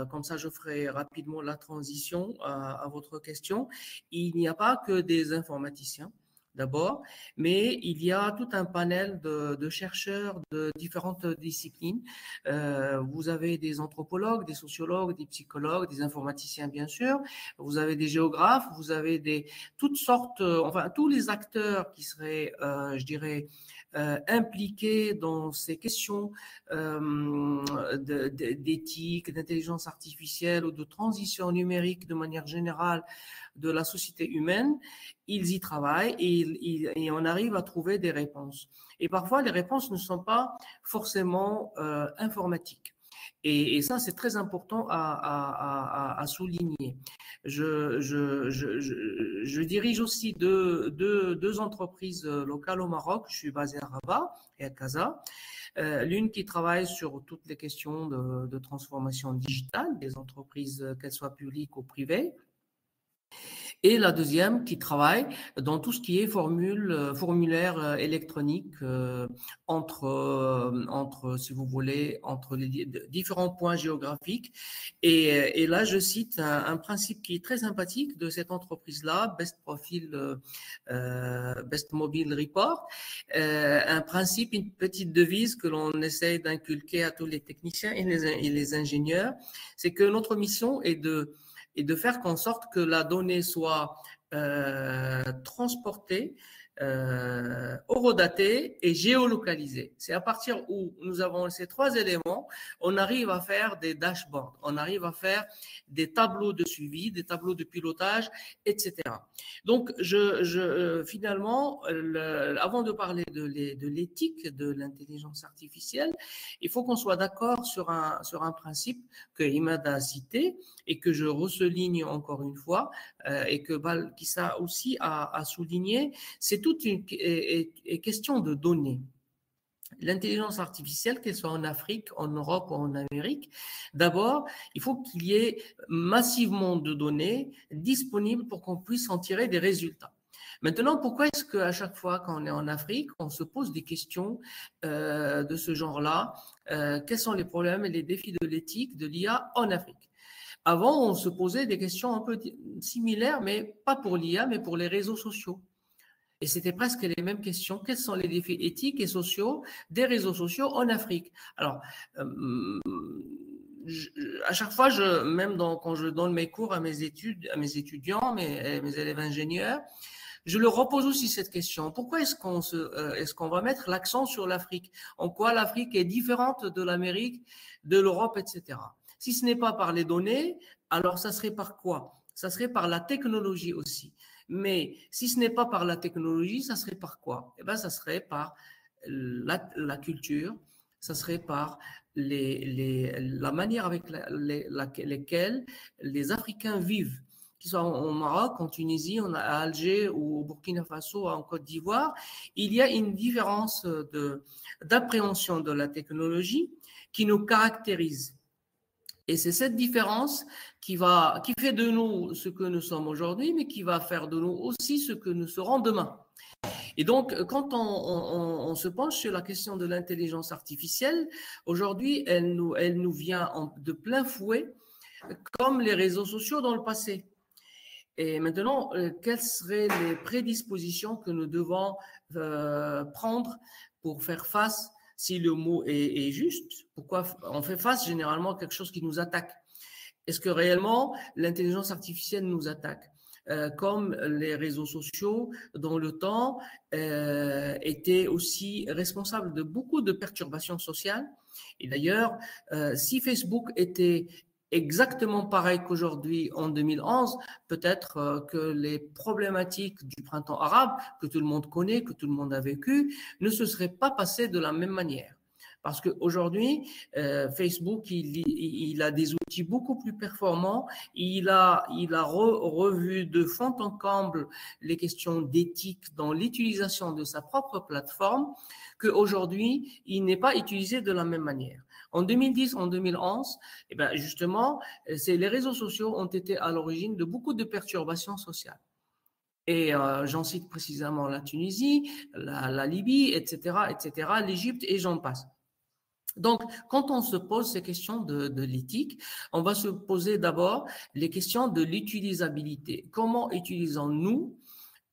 comme ça je ferai rapidement la transition à votre question, il n'y a pas que des informaticiens, d'abord, mais il y a tout un panel de chercheurs de différentes disciplines. Vous avez des anthropologues, des sociologues, des psychologues, des informaticiens bien sûr, vous avez des géographes, vous avez toutes sortes, enfin tous les acteurs qui seraient, je dirais, impliqués dans ces questions d'éthique, d'intelligence artificielle ou de transition numérique de manière générale de la société humaine. Ils y travaillent et on arrive à trouver des réponses. Et parfois, les réponses ne sont pas forcément informatiques. Et ça, c'est très important à souligner. Je dirige aussi deux entreprises locales au Maroc. Je suis basé à Rabat et à Casa. L'une qui travaille sur toutes les questions de transformation digitale des entreprises, qu'elles soient publiques ou privées. Et la deuxième qui travaille dans tout ce qui est formulaire électronique entre, si vous voulez, entre les différents points géographiques. Et là, je cite un principe qui est très sympathique de cette entreprise-là, Best Mobile Report, un principe, une petite devise que l'on essaye d'inculquer à tous les techniciens et les ingénieurs, c'est que notre mission est de faire en sorte que la donnée soit transportée, horodatée et géolocalisée. C'est à partir où nous avons ces trois éléments, on arrive à faire des dashboards, on arrive à faire des tableaux de suivi, des tableaux de pilotage, etc. Donc, finalement, avant de parler de l'éthique de l'intelligence artificielle, il faut qu'on soit d'accord sur un principe que Imad a cité et que je ressouligne encore une fois et que Balkissa aussi a souligné, c'est toute une question de données. L'intelligence artificielle, qu'elle soit en Afrique, en Europe ou en Amérique, d'abord, il faut qu'il y ait massivement de données disponibles pour qu'on puisse en tirer des résultats. Maintenant, pourquoi est-ce qu'à chaque fois qu'on est en Afrique, on se pose des questions de ce genre-là? Quels sont les problèmes et les défis de l'éthique de l'IA en Afrique? Avant, on se posait des questions un peu similaires, mais pas pour l'IA, mais pour les réseaux sociaux. Et c'était presque les mêmes questions. Quels sont les défis éthiques et sociaux des réseaux sociaux en Afrique? Alors, à chaque fois, même quand je donne mes cours à mes étudiants, mes élèves ingénieurs, je leur repose aussi cette question. Pourquoi est-ce qu'on va mettre l'accent sur l'Afrique? En quoi l'Afrique est différente de l'Amérique, de l'Europe, etc. Si ce n'est pas par les données, alors ça serait par quoi? Ça serait par la technologie aussi. Mais si ce n'est pas par la technologie, ça serait par quoi? Eh bien, ça serait par la culture, ça serait par la manière avec laquelle les Africains vivent, qu'ils soient au Maroc, en Tunisie, à Alger ou au Burkina Faso, en Côte d'Ivoire. Il y a une différence d'appréhension de la technologie qui nous caractérise. Et c'est cette différence qui fait de nous ce que nous sommes aujourd'hui, mais qui va faire de nous aussi ce que nous serons demain. Et donc, quand on se penche sur la question de l'intelligence artificielle, aujourd'hui, elle nous vient de plein fouet, comme les réseaux sociaux dans le passé. Et maintenant, quelles seraient les prédispositions que nous devons prendre pour faire face, si le mot est juste? Pourquoi on fait face généralement à quelque chose qui nous attaque? Est-ce que réellement l'intelligence artificielle nous attaque? Comme les réseaux sociaux, dans le temps, étaient aussi responsables de beaucoup de perturbations sociales. Et d'ailleurs, si Facebook était exactement pareil qu'aujourd'hui en 2011, peut-être que les problématiques du printemps arabe, que tout le monde connaît, que tout le monde a vécu, ne se seraient pas passées de la même manière. Parce qu'aujourd'hui, Facebook, il a des outils beaucoup plus performants. Il a revu de fond en comble les questions d'éthique dans l'utilisation de sa propre plateforme, qu'aujourd'hui, il n'est pas utilisé de la même manière. En 2010, en 2011, eh ben justement, les réseaux sociaux ont été à l'origine de beaucoup de perturbations sociales. Et j'en cite précisément la Tunisie, la Libye, etc., l'Égypte, et j'en passe. Donc, quand on se pose ces questions de l'éthique, on va se poser d'abord les questions de l'utilisabilité. Comment utilisons-nous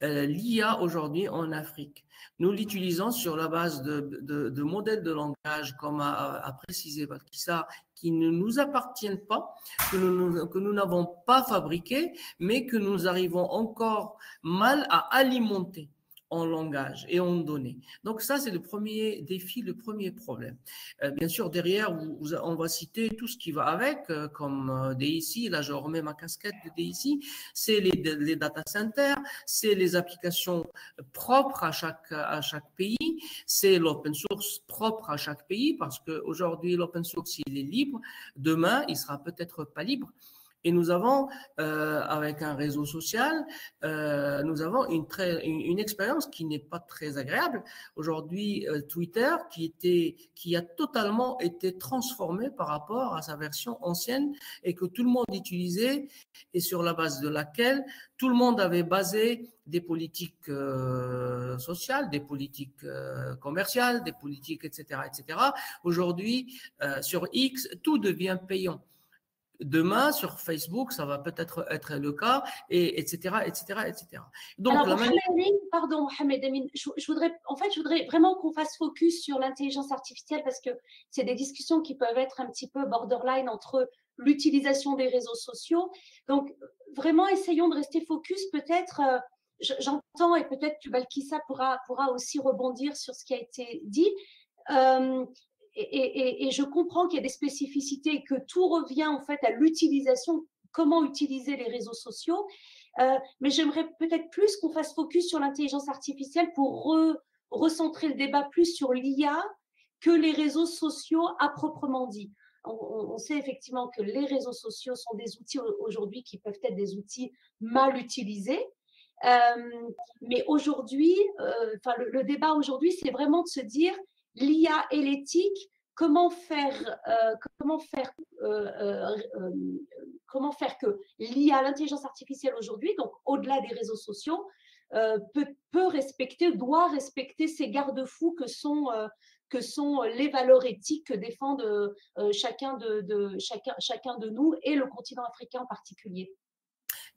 l'IA aujourd'hui en Afrique? Nous l'utilisons sur la base de modèles de langage, comme a précisé Balkissa, qui ne nous appartiennent pas, que nous n'avons pas fabriqués, mais que nous arrivons encore mal à alimenter en langage et en données. Donc ça, c'est le premier défi, le premier problème. Bien sûr, derrière, on va citer tout ce qui va avec, comme DIC, là je remets ma casquette de DIC, c'est les data centers, c'est les applications propres à chaque pays, c'est l'open source propre à chaque pays, parce qu'aujourd'hui, l'open source, il est libre, demain, il sera peut-être pas libre. Et nous avons, avec un réseau social, nous avons une expérience qui n'est pas très agréable. Aujourd'hui, Twitter, qui a totalement été transformé par rapport à sa version ancienne et que tout le monde utilisait et sur la base de laquelle tout le monde avait basé des politiques sociales, des politiques commerciales, des politiques, etc., etc. Aujourd'hui, sur X, tout devient payant. Demain, sur Facebook, ça va peut-être être le cas, et etc., etc., etc. Donc, alors, pardon, Mohamed Amin, je voudrais vraiment qu'on fasse focus sur l'intelligence artificielle parce que c'est des discussions qui peuvent être un petit peu borderline entre l'utilisation des réseaux sociaux. Donc, vraiment, essayons de rester focus. Peut-être, j'entends, et peut-être que Balkissa pourra aussi rebondir sur ce qui a été dit. Et je comprends qu'il y a des spécificités et que tout revient en fait à l'utilisation, comment utiliser les réseaux sociaux. Mais j'aimerais peut-être plus qu'on fasse focus sur l'intelligence artificielle pour recentrer le débat plus sur l'IA que les réseaux sociaux à proprement dit. On sait effectivement que les réseaux sociaux sont des outils aujourd'hui qui peuvent être des outils mal utilisés. Mais aujourd'hui, le débat aujourd'hui, c'est vraiment de se dire l'IA et l'éthique, comment faire que l'IA, l'intelligence artificielle aujourd'hui, donc au-delà des réseaux sociaux, peut respecter, doit respecter ces garde-fous que sont les valeurs éthiques que défendent chacun de nous et le continent africain en particulier.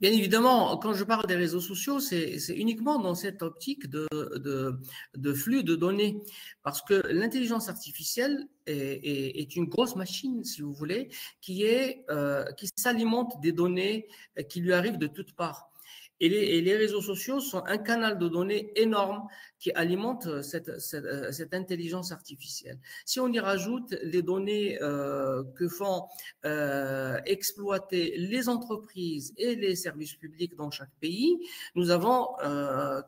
Bien évidemment, quand je parle des réseaux sociaux, c'est uniquement dans cette optique de flux de données, parce que l'intelligence artificielle est une grosse machine, si vous voulez, qui s'alimente des données qui lui arrivent de toutes parts. Et les réseaux sociaux sont un canal de données énorme qui alimente cette intelligence artificielle. Si on y rajoute les données que font exploiter les entreprises et les services publics dans chaque pays, nous avons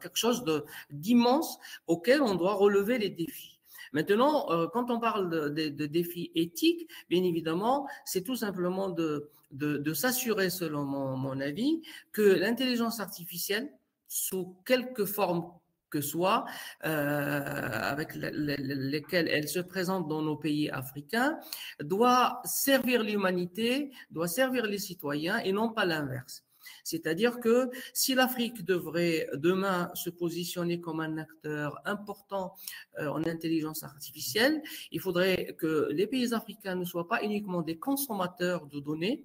quelque chose d'immense auquel on doit relever les défis. Maintenant, quand on parle de défis éthiques, bien évidemment, c'est tout simplement de s'assurer, selon mon avis, que l'intelligence artificielle, sous quelque forme que soit, avec lesquelles elle se présente dans nos pays africains, doit servir l'humanité, doit servir les citoyens et non pas l'inverse. C'est-à-dire que si l'Afrique devrait demain se positionner comme un acteur important en intelligence artificielle, il faudrait que les pays africains ne soient pas uniquement des consommateurs de données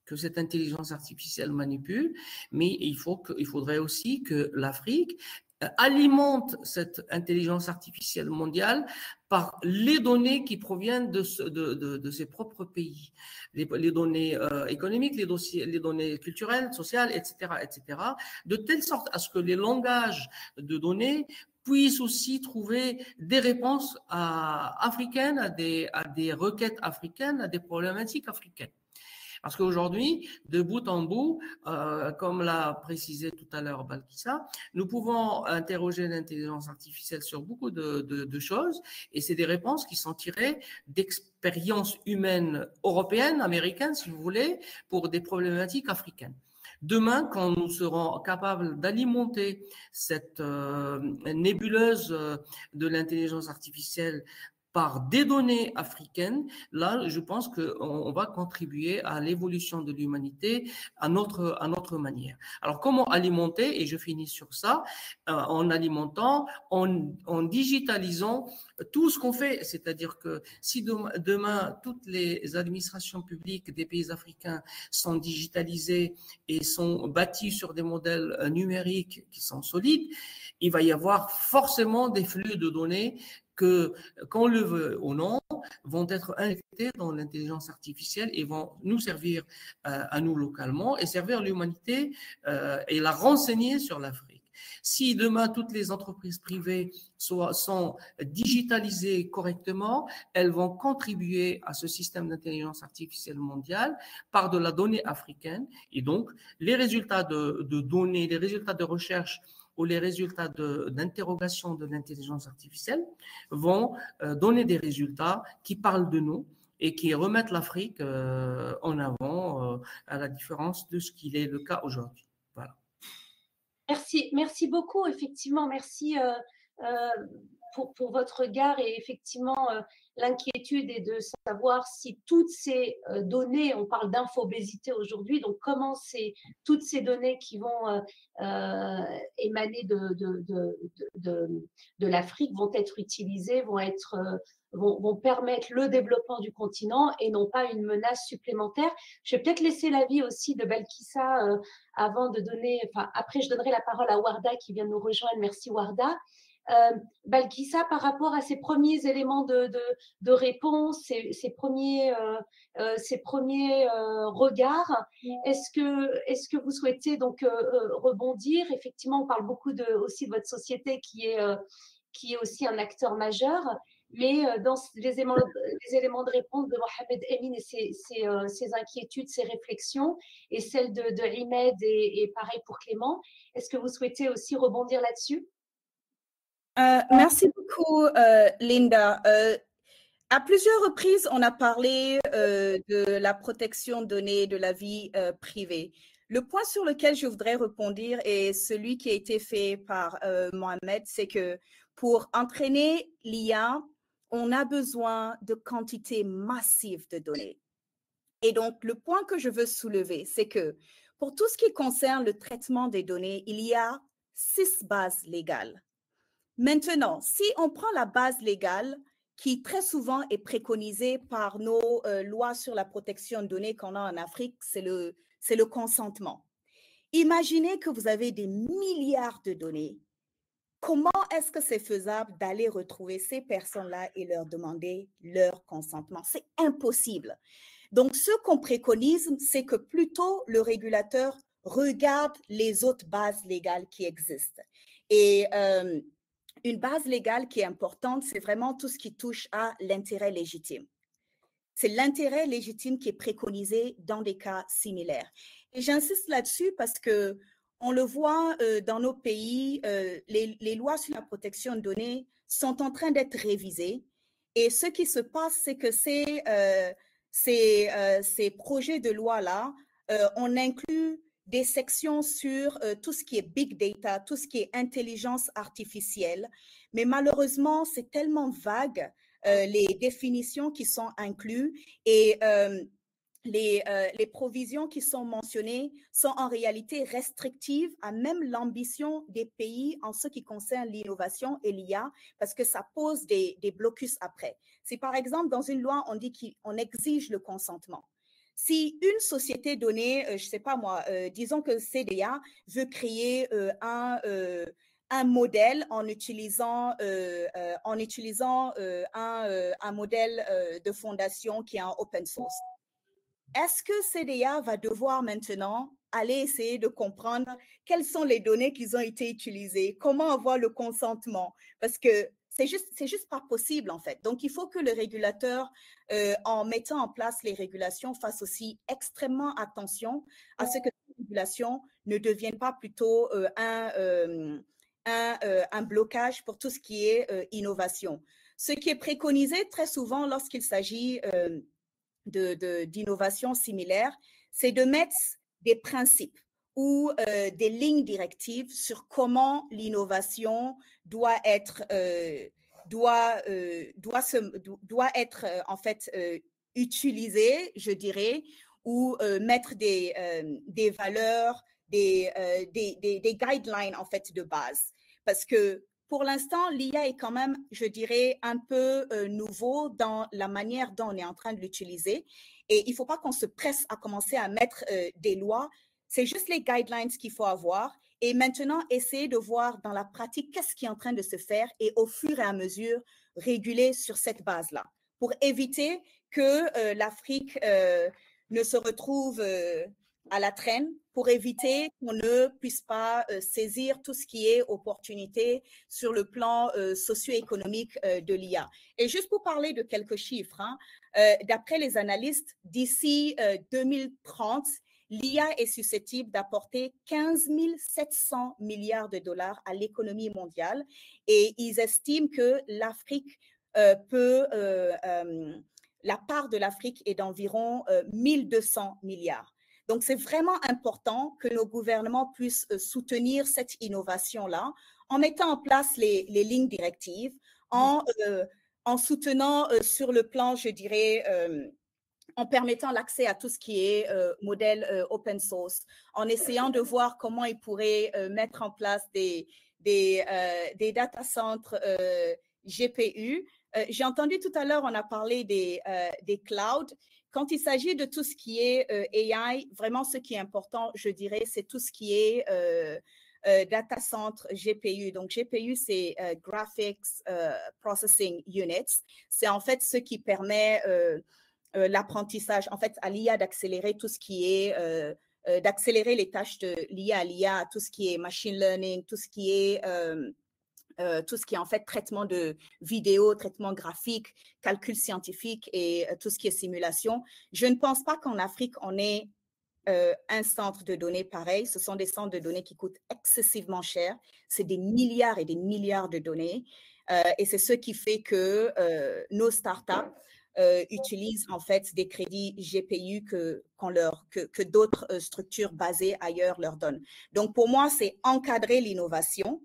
que cette intelligence artificielle manipule, mais il faudrait aussi que l'Afrique alimente cette intelligence artificielle mondiale par les données qui proviennent de ses propres pays, les données économiques, les données culturelles, sociales, etc., de telle sorte à ce que les langages de données puissent aussi trouver des réponses africaines à des requêtes africaines, à des problématiques africaines. Parce qu'aujourd'hui, de bout en bout, comme l'a précisé tout à l'heure Balkissa, nous pouvons interroger l'intelligence artificielle sur beaucoup de choses, et c'est des réponses qui sont tirées d'expériences humaines européennes, américaines, si vous voulez, pour des problématiques africaines. Demain, quand nous serons capables d'alimenter cette nébuleuse de l'intelligence artificielle par des données africaines, là, je pense qu'on va contribuer à l'évolution de l'humanité à notre manière. Alors, comment alimenter? Et je finis sur ça, en alimentant, en digitalisant tout ce qu'on fait. C'est-à-dire que si demain, toutes les administrations publiques des pays africains sont digitalisées et sont bâties sur des modèles numériques qui sont solides, il va y avoir forcément des flux de données que, qu'on le veut ou non, vont être injectés dans l'intelligence artificielle et vont nous servir à nous localement et servir l'humanité et la renseigner sur l'Afrique. Si demain toutes les entreprises privées sont digitalisées correctement, elles vont contribuer à ce système d'intelligence artificielle mondiale par de la donnée africaine, et donc les résultats de données, les résultats de recherche où les résultats d'interrogation de l'intelligence artificielle vont donner des résultats qui parlent de nous et qui remettent l'Afrique en avant, à la différence de ce qu'il est le cas aujourd'hui. Voilà. Merci beaucoup. Effectivement, merci pour votre regard, et effectivement, l'inquiétude est de savoir si toutes ces données, on parle d'infobésité aujourd'hui, donc comment toutes ces données qui vont émaner de l'Afrique vont être utilisées, vont permettre le développement du continent et non pas une menace supplémentaire. Je vais peut-être laisser l'avis aussi de Balkissa avant de donner, enfin après je donnerai la parole à Warda qui vient de nous rejoindre. Merci Warda. Balkissa, par rapport à ces premiers éléments de réponse, ces premiers regards, est-ce que vous souhaitez donc rebondir? Effectivement, on parle beaucoup aussi de votre société qui est aussi un acteur majeur, mais dans les éléments de réponse de Mohamed Emin et ses inquiétudes, ses réflexions, et celles de Imed et pareil pour Clément, est-ce que vous souhaitez aussi rebondir là-dessus? Merci beaucoup, Linda. À plusieurs reprises, on a parlé de la protection de données de la vie privée. Le point sur lequel je voudrais répondre est celui qui a été fait par Mohamed, c'est que pour entraîner l'IA, on a besoin de quantités massives de données. Et donc, le point que je veux soulever, c'est que pour tout ce qui concerne le traitement des données, il y a 6 bases légales. Maintenant, si on prend la base légale qui très souvent est préconisée par nos lois sur la protection de données qu'on a en Afrique, c'est le consentement. Imaginez que vous avez des milliards de données. Comment est-ce que c'est faisable d'aller retrouver ces personnes-là et leur demander leur consentement? C'est impossible. Donc, ce qu'on préconise, c'est que plutôt le régulateur regarde les autres bases légales qui existent. Et une base légale qui est importante, c'est vraiment tout ce qui touche à l'intérêt légitime. C'est l'intérêt légitime qui est préconisé dans des cas similaires. Et j'insiste là-dessus parce que on le voit dans nos pays, les lois sur la protection de données sont en train d'être révisées. Et ce qui se passe, c'est que ces projets de loi-là, on inclut des sections sur tout ce qui est big data, tout ce qui est intelligence artificielle. Mais malheureusement, c'est tellement vague, les définitions qui sont incluses et les provisions qui sont mentionnées sont en réalité restrictives à même l'ambition des pays en ce qui concerne l'innovation et l'IA, parce que ça pose des blocus après. Si par exemple dans une loi on dit qu'on exige le consentement, si une société donnée, je ne sais pas moi, disons que CDA veut créer un modèle en utilisant un modèle de fondation qui est en open source. Est-ce que CDA va devoir maintenant aller essayer de comprendre quelles sont les données qui ont été utilisées, comment avoir le consentement? Parce que c'est juste pas possible en fait. Donc, il faut que le régulateur, en mettant en place les régulations, fasse aussi extrêmement attention à ce que les régulations ne deviennent pas plutôt un blocage pour tout ce qui est innovation. Ce qui est préconisé très souvent lorsqu'il s'agit d'innovation similaire, c'est de mettre des principes ou des lignes directives sur comment l'innovation doit être en fait utilisée, je dirais, ou mettre des valeurs, des guidelines en fait de base. Parce que pour l'instant, l'IA est quand même, je dirais, un peu nouveau dans la manière dont on est en train de l'utiliser. Et il ne faut pas qu'on se presse à commencer à mettre des lois. C'est juste les guidelines qu'il faut avoir. Et maintenant, essayer de voir dans la pratique qu'est-ce qui est en train de se faire et au fur et à mesure, réguler sur cette base-là pour éviter que l'Afrique ne se retrouve à la traîne, pour éviter qu'on ne puisse pas saisir tout ce qui est opportunité sur le plan socio-économique de l'IA. Et juste pour parler de quelques chiffres, hein, d'après les analystes, d'ici 2030, l'IA est susceptible d'apporter 15 700 milliards de dollars à l'économie mondiale et ils estiment que l'Afrique la part de l'Afrique est d'environ 1200 milliards. Donc, c'est vraiment important que nos gouvernements puissent soutenir cette innovation-là en mettant en place les lignes directives, en soutenant sur le plan, je dirais, en permettant l'accès à tout ce qui est modèle open source, en essayant de voir comment ils pourraient mettre en place des data centers GPU. J'ai entendu tout à l'heure, on a parlé des clouds. Quand il s'agit de tout ce qui est AI, vraiment ce qui est important, je dirais, c'est tout ce qui est data center GPU. Donc, GPU, c'est Graphics Processing Units. C'est en fait ce qui permet l'apprentissage, en fait, à l'IA d'accélérer tout ce qui est, d'accélérer les tâches liées à l'IA, tout ce qui est machine learning, tout ce qui est en fait traitement de vidéo, traitement graphique, calcul scientifique et tout ce qui est simulation. Je ne pense pas qu'en Afrique, on ait un centre de données pareil. Ce sont des centres de données qui coûtent excessivement cher. C'est des milliards et des milliards de données. Et c'est ce qui fait que nos startups utilisent en fait des crédits GPU que d'autres structures basées ailleurs leur donnent. Donc, pour moi, c'est encadrer l'innovation,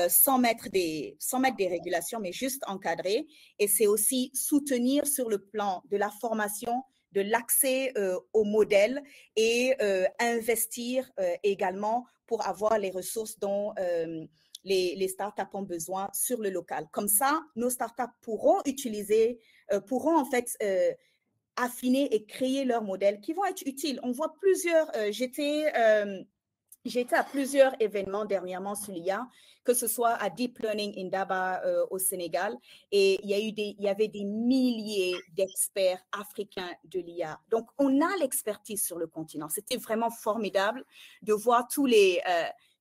sans mettre des régulations, mais juste encadrer. Et c'est aussi soutenir sur le plan de la formation, de l'accès aux modèles et investir également pour avoir les ressources dont les startups ont besoin sur le local. Comme ça, nos startups pourront pourront en fait affiner et créer leurs modèles qui vont être utiles. On voit plusieurs, j'étais J'ai été à plusieurs événements dernièrement sur l'IA, que ce soit à Deep Learning Indaba au Sénégal, et il y avait des milliers d'experts africains de l'IA. Donc, on a l'expertise sur le continent. C'était vraiment formidable de voir tous les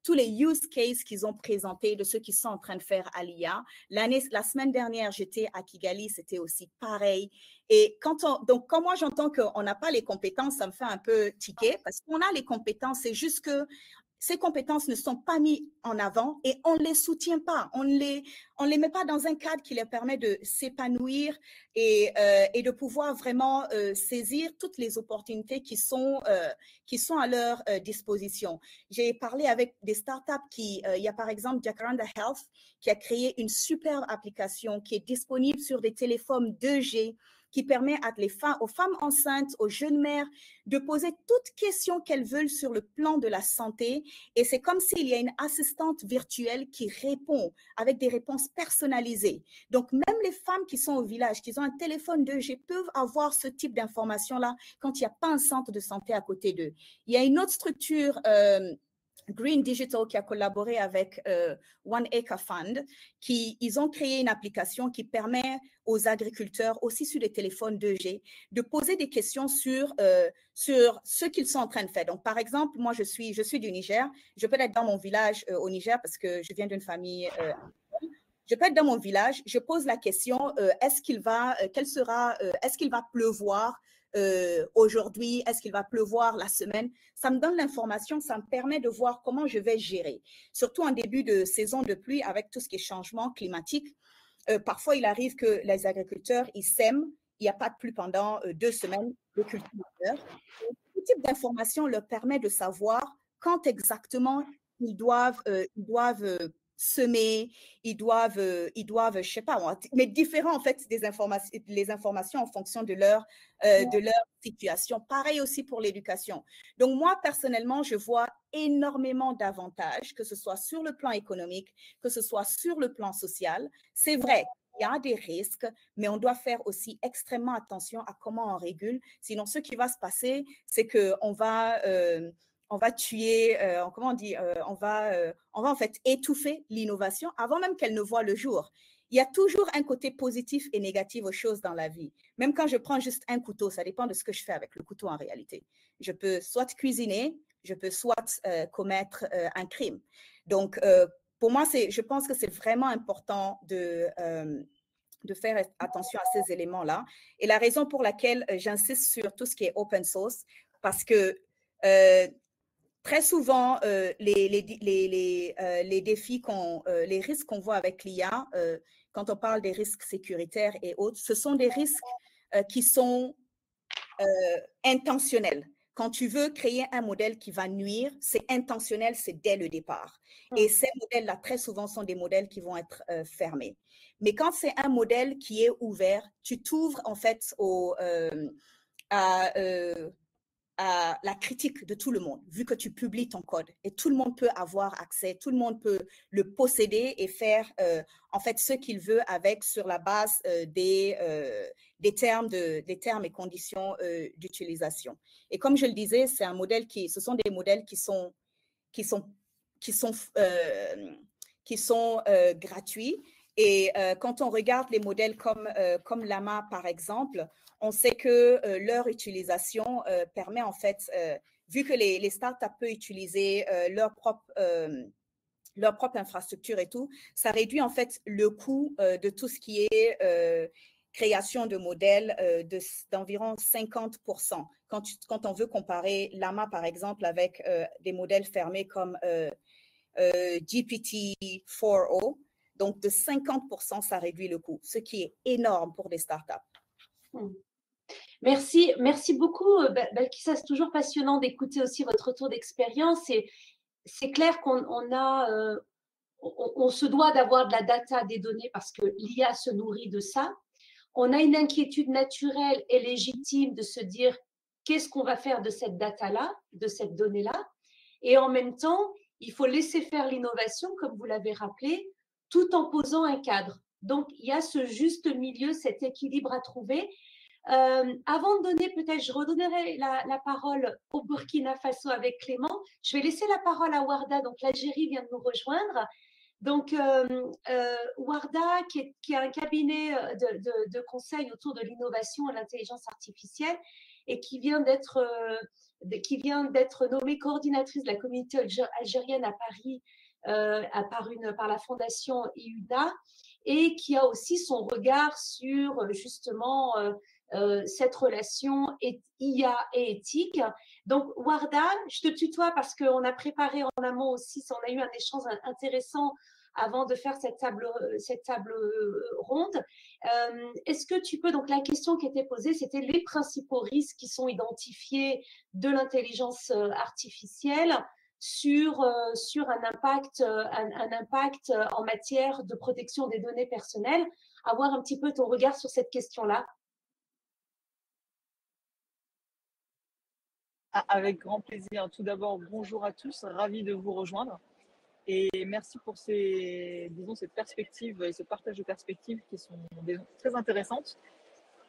use cases qu'ils ont présentés de ce qu'ils sont en train de faire à l'IA. La semaine dernière, j'étais à Kigali, c'était aussi pareil. Et quand moi j'entends qu'on n'a pas les compétences, ça me fait un peu tiquer parce qu'on a les compétences, c'est juste que ces compétences ne sont pas mises en avant et on ne les soutient pas. On ne les met pas dans un cadre qui leur permet de s'épanouir et de pouvoir vraiment saisir toutes les opportunités qui sont à leur disposition. J'ai parlé avec des startups il y a par exemple Jacaranda Health qui a créé une superbe application qui est disponible sur des téléphones 2G qui permet aux femmes enceintes, aux jeunes mères, de poser toutes questions qu'elles veulent sur le plan de la santé. Et c'est comme s'il y a une assistante virtuelle qui répond avec des réponses personnalisées. Donc, même les femmes qui sont au village, qui ont un téléphone 2G, peuvent avoir ce type d'informations-là quand il n'y a pas un centre de santé à côté d'eux. Il y a une autre structure Green Digital qui a collaboré avec One Acre Fund, ils ont créé une application qui permet aux agriculteurs, aussi sur les téléphones 2G, de poser des questions sur ce qu'ils sont en train de faire. Donc, par exemple, moi, je suis du Niger. Je peux être dans mon village au Niger parce que je viens d'une famille je peux être dans mon village, je pose la question, est-ce qu'il va pleuvoir aujourd'hui, est-ce qu'il va pleuvoir la semaine? Ça me donne l'information, ça me permet de voir comment je vais gérer. Surtout en début de saison de pluie avec tout ce qui est changement climatique. Parfois, il arrive que les agriculteurs, ils sèment, il n'y a pas de pluie pendant 2 semaines, le cultivateur. Ce type d'information leur permet de savoir quand exactement ils doivent semer, ils doivent, je sais pas, mais différents en fait les informations en fonction de leur situation. Pareil aussi pour l'éducation. Donc moi personnellement, je vois énormément d'avantages, que ce soit sur le plan économique, que ce soit sur le plan social. C'est vrai. Il y a des risques, mais on doit faire aussi extrêmement attention à comment on régule. Sinon, ce qui va se passer, c'est qu'on va tuer, comment on dit, on va en fait étouffer l'innovation avant même qu'elle ne voit le jour. Il y a toujours un côté positif et négatif aux choses dans la vie. Même quand je prends juste un couteau, ça dépend de ce que je fais avec le couteau en réalité. Je peux soit cuisiner, je peux soit commettre un crime. Donc, pour moi, je pense que c'est vraiment important de faire attention à ces éléments-là. Et la raison pour laquelle j'insiste sur tout ce qui est open source, parce que très souvent, les défis, les risques qu'on voit avec l'IA, quand on parle des risques sécuritaires et autres, ce sont des risques qui sont intentionnels. Quand tu veux créer un modèle qui va nuire, c'est intentionnel, c'est dès le départ. Et ces modèles-là, très souvent, sont des modèles qui vont être fermés. Mais quand c'est un modèle qui est ouvert, tu t'ouvres en fait à la critique de tout le monde, vu que tu publies ton code et tout le monde peut avoir accès, tout le monde peut le posséder et faire en fait ce qu'il veut avec sur la base des termes et conditions d'utilisation. Et comme je le disais, ce sont des modèles qui sont gratuits. Et quand on regarde les modèles comme Llama, par exemple, on sait que leur utilisation permet en fait, vu que les startups peuvent utiliser leur propre infrastructure et tout, ça réduit en fait le coût de tout ce qui est création de modèles d'environ 50%. Quand on veut comparer Llama, par exemple, avec des modèles fermés comme GPT-4o, donc de 50%, ça réduit le coût, ce qui est énorme pour des startups. Merci beaucoup, Balkissa. C'est toujours passionnant d'écouter aussi votre retour d'expérience. Et c'est clair qu'on se doit d'avoir de la data, des données, parce que l'IA se nourrit de ça. On a une inquiétude naturelle et légitime de se dire qu'est-ce qu'on va faire de cette data-là, de cette donnée-là. Et en même temps, il faut laisser faire l'innovation, comme vous l'avez rappelé, tout en posant un cadre. Donc, il y a ce juste milieu, cet équilibre à trouver. Avant de donner, peut-être, je redonnerai la parole au Burkina Faso avec Clément. Je vais laisser la parole à Warda. Donc, l'Algérie vient de nous rejoindre. Donc, Warda, qui est un cabinet de conseil autour de l'innovation et l'intelligence artificielle et qui vient d'être nommée coordinatrice de la communauté algérienne à Paris par la fondation IUDA et qui a aussi son regard sur justement cette relation IA et éthique. Donc, Warda, je te tutoie parce qu'on a préparé en amont aussi, on a eu un échange intéressant avant de faire cette table ronde. Est-ce que tu peux, donc la question qui était posée, c'était les principaux risques qui sont identifiés de l'intelligence artificielle sur un impact en matière de protection des données personnelles. Avoir un petit peu ton regard sur cette question-là. Avec grand plaisir. Tout d'abord, bonjour à tous, ravi de vous rejoindre. Et merci pour cette perspective et ce partage de perspectives qui sont très intéressantes.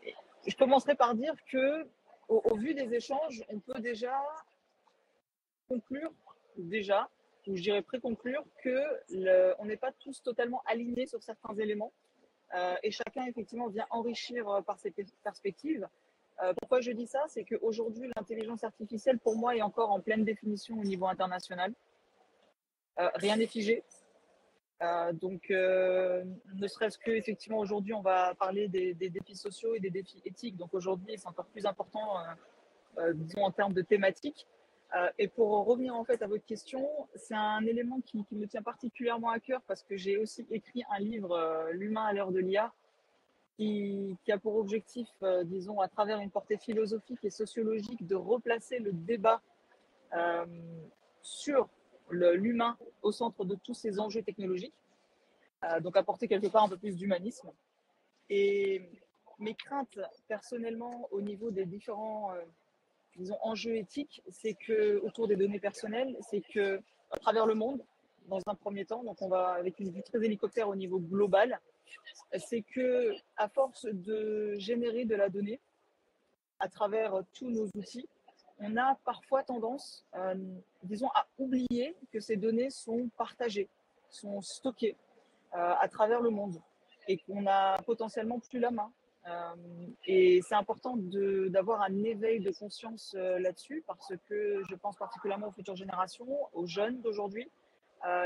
Et je commencerai par dire que, au vu des échanges, on peut déjà conclure, ou je dirais préconclure, on n'est pas tous totalement alignés sur certains éléments. Et chacun, effectivement, vient enrichir par ses perspectives. Pourquoi je dis ça? C'est qu'aujourd'hui, l'intelligence artificielle, pour moi, est encore en pleine définition au niveau international. Rien n'est figé. Donc, ne serait-ce que, effectivement, aujourd'hui, on va parler des défis sociaux et des défis éthiques. Donc, aujourd'hui, c'est encore plus important, disons, en termes de thématique. Et pour revenir, en fait, à votre question, c'est un élément qui me tient particulièrement à cœur parce que j'ai aussi écrit un livre, L'humain à l'heure de l'IA, qui a pour objectif, disons, à travers une portée philosophique et sociologique, de replacer le débat sur l'humain au centre de tous ces enjeux technologiques, donc apporter quelque part un peu plus d'humanisme. Et mes craintes, personnellement, au niveau des différents disons, enjeux éthiques, c'est que autour des données personnelles, c'est que à travers le monde, dans un premier temps, donc on va avec une vue très hélicoptère au niveau global, c'est que à force de générer de la donnée à travers tous nos outils, on a parfois tendance, disons, à oublier que ces données sont partagées, sont stockées à travers le monde et qu'on a potentiellement plus la main. Et c'est important d'avoir un éveil de conscience là-dessus parce que je pense particulièrement aux futures générations, aux jeunes d'aujourd'hui,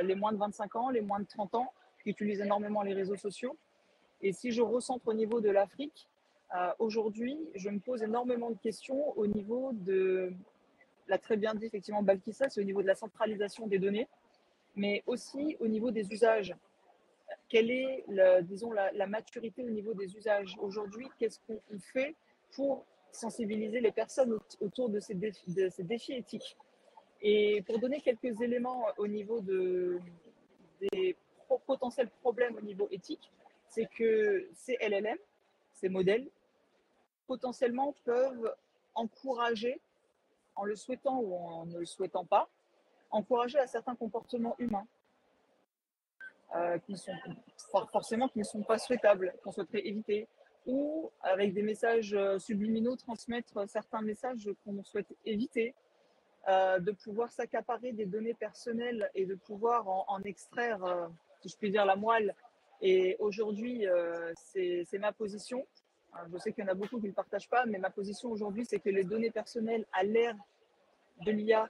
les moins de 25 ans, les moins de 30 ans, qui utilisent énormément les réseaux sociaux. Et si je recentre au niveau de l'Afrique, aujourd'hui, je me pose énormément de questions au niveau de, l'a très bien dit effectivement Balkissa, c'est au niveau de la centralisation des données, mais aussi au niveau des usages. Quelle est, disons, la maturité au niveau des usages aujourd'hui? Qu'est-ce qu'on fait pour sensibiliser les personnes autour de ces défis éthiques? Et pour donner quelques éléments au niveau des potentiels problèmes au niveau éthique, c'est que ces LLM, ces modèles, potentiellement peuvent encourager, en le souhaitant ou en ne le souhaitant pas, encourager à certains comportements humains qui ne sont pas souhaitables, qu'on souhaiterait éviter, ou avec des messages subliminaux, transmettre certains messages qu'on souhaite éviter, de pouvoir s'accaparer des données personnelles et de pouvoir en extraire, si je puis dire, la moelle. Et aujourd'hui, c'est ma position. Je sais qu'il y en a beaucoup qui ne le partagent pas, mais ma position aujourd'hui, c'est que les données personnelles à l'ère de l'IA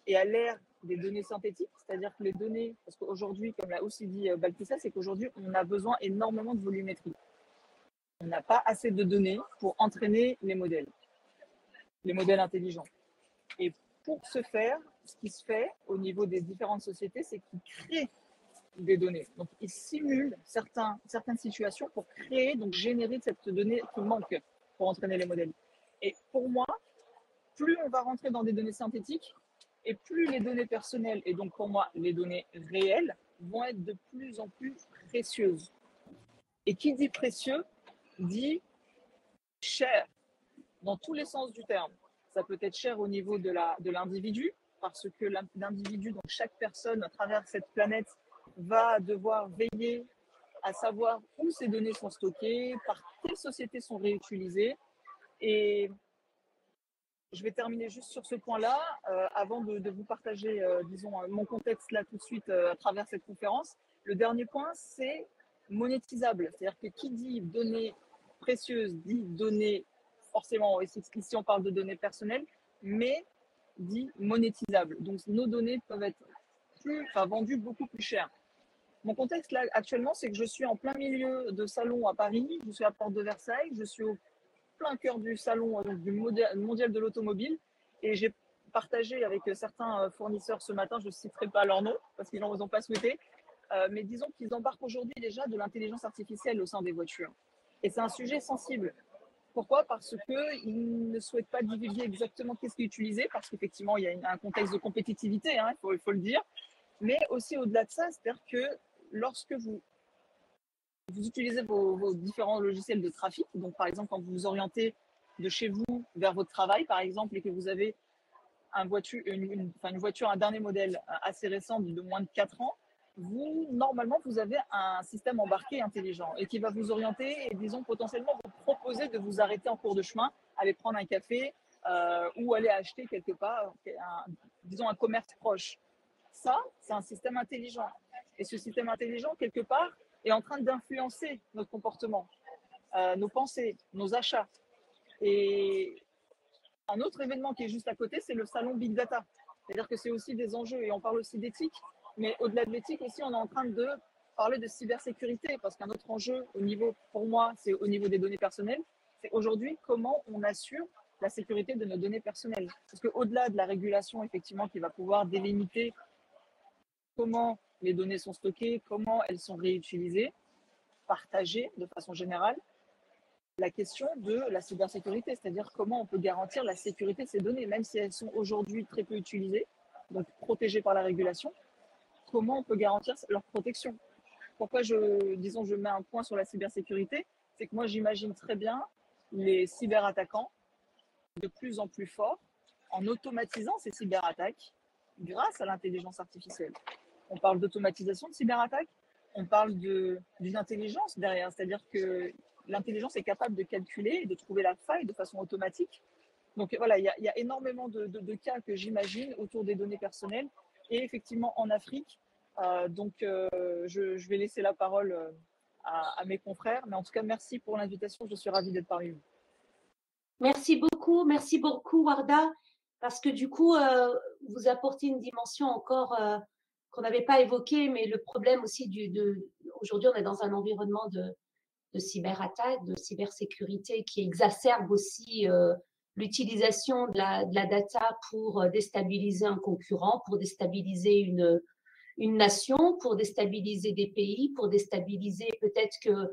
et à l'ère des données synthétiques, c'est-à-dire que les données, parce qu'aujourd'hui, comme l'a aussi dit Balkissa, c'est qu'aujourd'hui, on a besoin énormément de volumétrie. On n'a pas assez de données pour entraîner les modèles intelligents. Et pour ce faire, ce qui se fait au niveau des différentes sociétés, c'est qu'ils créent des données. Donc, ils simulent certaines situations pour créer, donc générer cette donnée qui manque pour entraîner les modèles. Et pour moi, plus on va rentrer dans des données synthétiques, et plus les données personnelles, et donc pour moi, les données réelles, vont être de plus en plus précieuses. Et qui dit précieux, dit cher, dans tous les sens du terme. Ça peut être cher au niveau de l'individu, parce que l'individu, donc chaque personne à travers cette planète, va devoir veiller à savoir où ces données sont stockées, par quelles sociétés sont réutilisées, Et je vais terminer juste sur ce point-là, avant de vous partager, disons, mon contexte là tout de suite à travers cette conférence. Le dernier point, c'est monétisable. C'est-à-dire que qui dit données précieuses dit données, forcément, ici on parle de données personnelles, mais dit monétisable. Donc nos données peuvent être vendues beaucoup plus cher. Mon contexte là actuellement, c'est que je suis en plein milieu de salon à Paris, je suis à Porte de Versailles, je suis au plein cœur du salon du mondial de l'automobile, et j'ai partagé avec certains fournisseurs ce matin, je ne citerai pas leur nom parce qu'ils n'en ont pas souhaité, mais disons qu'ils embarquent aujourd'hui déjà de l'intelligence artificielle au sein des voitures. Et c'est un sujet sensible. Pourquoi? Parce qu'ils ne souhaitent pas divulguer exactement qu'est-ce qui est utilisé, parce qu'effectivement, il y a un contexte de compétitivité, hein, il faut le dire. Mais aussi au-delà de ça, c'est-à-dire que lorsque vous utilisez vos différents logiciels de trafic, donc par exemple quand vous vous orientez de chez vous vers votre travail, par exemple, et que vous avez une voiture, un dernier modèle assez récent de moins de 4 ans, normalement, vous avez un système embarqué intelligent et qui va vous orienter et, disons, potentiellement vous proposer de vous arrêter en cours de chemin, aller prendre un café ou aller acheter quelque part, disons, un commerce proche. Ça, c'est un système intelligent. Et ce système intelligent, quelque part, est en train d'influencer notre comportement, nos pensées, nos achats. Et un autre événement qui est juste à côté, c'est le salon Big Data. C'est-à-dire que c'est aussi des enjeux, et on parle aussi d'éthique, mais au-delà de l'éthique aussi, on est en train de parler de cybersécurité, parce qu'un autre enjeu, pour moi, c'est au niveau des données personnelles, c'est aujourd'hui comment on assure la sécurité de nos données personnelles. Parce qu'au-delà de la régulation, effectivement, qui va pouvoir délimiter comment les données sont stockées, comment elles sont réutilisées, partagées de façon générale, la question de la cybersécurité, c'est-à-dire comment on peut garantir la sécurité de ces données, même si elles sont aujourd'hui très peu utilisées, donc protégées par la régulation, comment on peut garantir leur protection. Pourquoi je mets un point sur la cybersécurité, c'est que moi j'imagine très bien les cyberattaquants de plus en plus forts en automatisant ces cyberattaques grâce à l'intelligence artificielle. On parle d'automatisation de cyberattaques, on parle d'une intelligence derrière, c'est-à-dire que l'intelligence est capable de calculer et de trouver la faille de façon automatique. Donc voilà, il y a énormément de cas que j'imagine autour des données personnelles et effectivement en Afrique. Je vais laisser la parole à mes confrères, mais en tout cas, merci pour l'invitation, je suis ravie d'être parmi vous. Merci beaucoup Warda, parce que du coup, vous apportez une dimension encore qu'on n'avait pas évoquée, mais le problème aussi aujourd'hui, on est dans un environnement de cyberattaque, de cybersécurité qui exacerbe aussi l'utilisation de la data pour déstabiliser un concurrent, pour déstabiliser une nation, pour déstabiliser des pays, pour déstabiliser peut-être que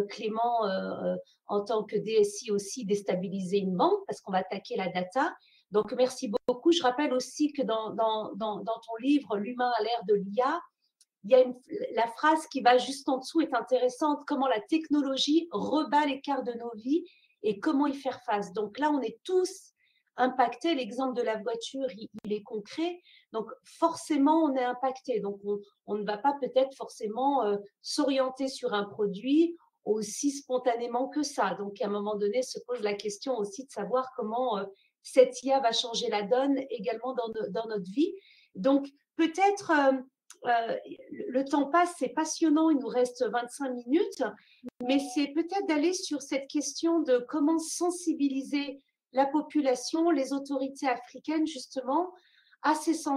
Clément, en tant que DSI aussi, déstabiliser une banque parce qu'on va attaquer la data. Donc, merci beaucoup. Je rappelle aussi que dans ton livre « L'humain à l'ère de l'IA », il y a la phrase qui va juste en dessous est intéressante, comment la technologie rebat les cartes de nos vies et comment y faire face. Donc là, on est tous impactés. L'exemple de la voiture, il est concret. Donc forcément, on est impacté. Donc on ne va pas peut-être forcément s'orienter sur un produit aussi spontanément que ça. Donc à un moment donné, se pose la question aussi de savoir comment cette IA va changer la donne également dans notre vie. Donc peut-être... le temps passe, c'est passionnant, il nous reste 25 minutes, mais c'est peut-être d'aller sur cette question de comment sensibiliser la population, les autorités africaines justement à ces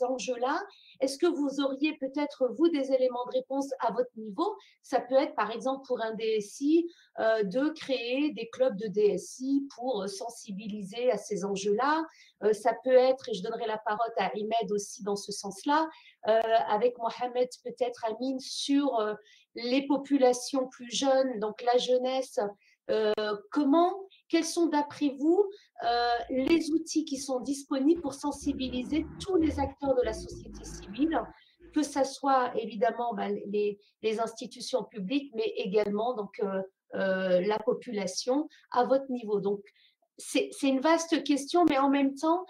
enjeux-là. Est-ce que vous auriez peut-être, vous, des éléments de réponse à votre niveau? Ça peut être, par exemple, pour un DSI, de créer des clubs de DSI pour sensibiliser à ces enjeux-là. Ça peut être, et je donnerai la parole à Imed aussi dans ce sens-là, avec Mohamed, peut-être Amine, sur les populations plus jeunes, donc la jeunesse. Quels sont d'après vous les outils qui sont disponibles pour sensibiliser tous les acteurs de la société civile, que ce soit évidemment les institutions publiques, mais également donc, la population à votre niveau. Donc, c'est une vaste question, mais en même temps,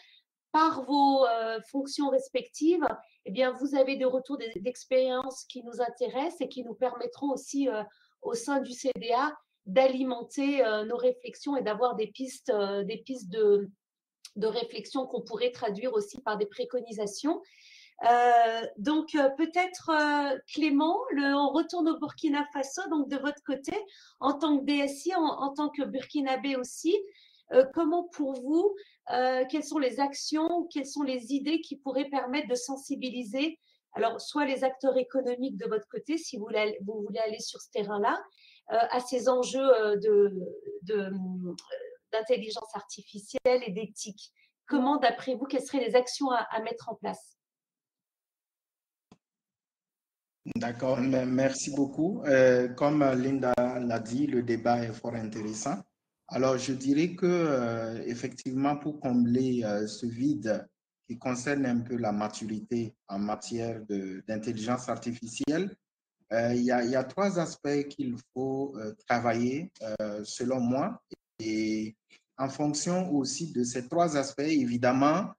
par vos fonctions respectives, eh bien, vous avez des retours d'expérience qui nous intéressent et qui nous permettront aussi, au sein du CDA, d'alimenter nos réflexions et d'avoir des pistes de réflexion qu'on pourrait traduire aussi par des préconisations. Donc peut-être Clément, on retourne au Burkina Faso, donc de votre côté, en tant que DSI, en tant que Burkinabé aussi, comment pour vous, quelles sont les actions, quelles sont les idées qui pourraient permettre de sensibiliser, alors soit les acteurs économiques de votre côté, si vous voulez aller sur ce terrain-là, à ces enjeux d'intelligence artificielle et d'éthique. Comment, d'après vous, quelles seraient les actions à mettre en place? D'accord, merci beaucoup. Comme Linda l'a dit, le débat est fort intéressant. Alors, je dirais que effectivement, pour combler ce vide qui concerne un peu la maturité en matière d'intelligence artificielle, il y a trois aspects qu'il faut travailler, selon moi. Et en fonction aussi de ces trois aspects, évidemment,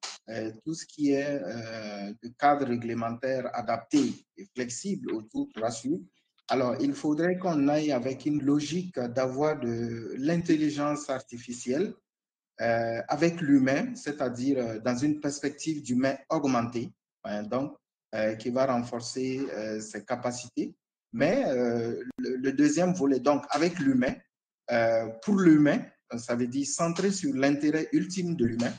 tout ce qui est de cadre réglementaire adapté et flexible autour de la suite. Alors, il faudrait qu'on aille avec une logique d'avoir de l'intelligence artificielle avec l'humain, c'est-à-dire dans une perspective d'humain augmenté, donc qui va renforcer ses capacités. Mais le deuxième volet, donc avec l'humain, pour l'humain, ça veut dire centré sur l'intérêt ultime de l'humain.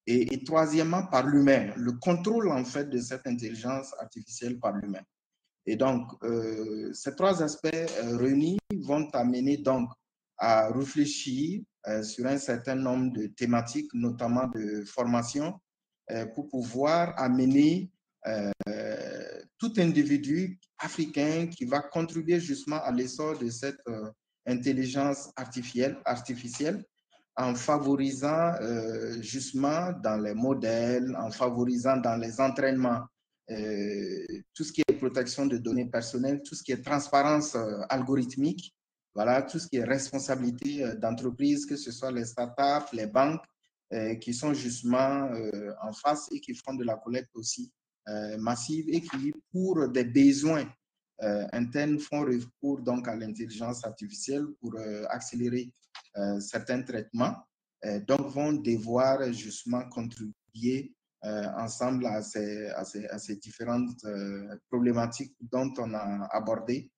Et troisièmement, par l'humain, le contrôle en fait de cette intelligence artificielle par l'humain. Et donc, ces trois aspects réunis vont amener donc à réfléchir sur un certain nombre de thématiques, notamment de formation, pour pouvoir amener tout individu africain qui va contribuer justement à l'essor de cette intelligence artificielle en favorisant justement dans les modèles, en favorisant dans les entraînements tout ce qui est protection de données personnelles, tout ce qui est transparence algorithmique, voilà, tout ce qui est responsabilité d'entreprise, que ce soit les startups, les banques, qui sont justement en face et qui font de la collecte aussi massive et qui, pour des besoins internes, font recours donc à l'intelligence artificielle pour accélérer certains traitements, donc vont devoir justement contribuer ensemble à ces différentes problématiques dont on a abordé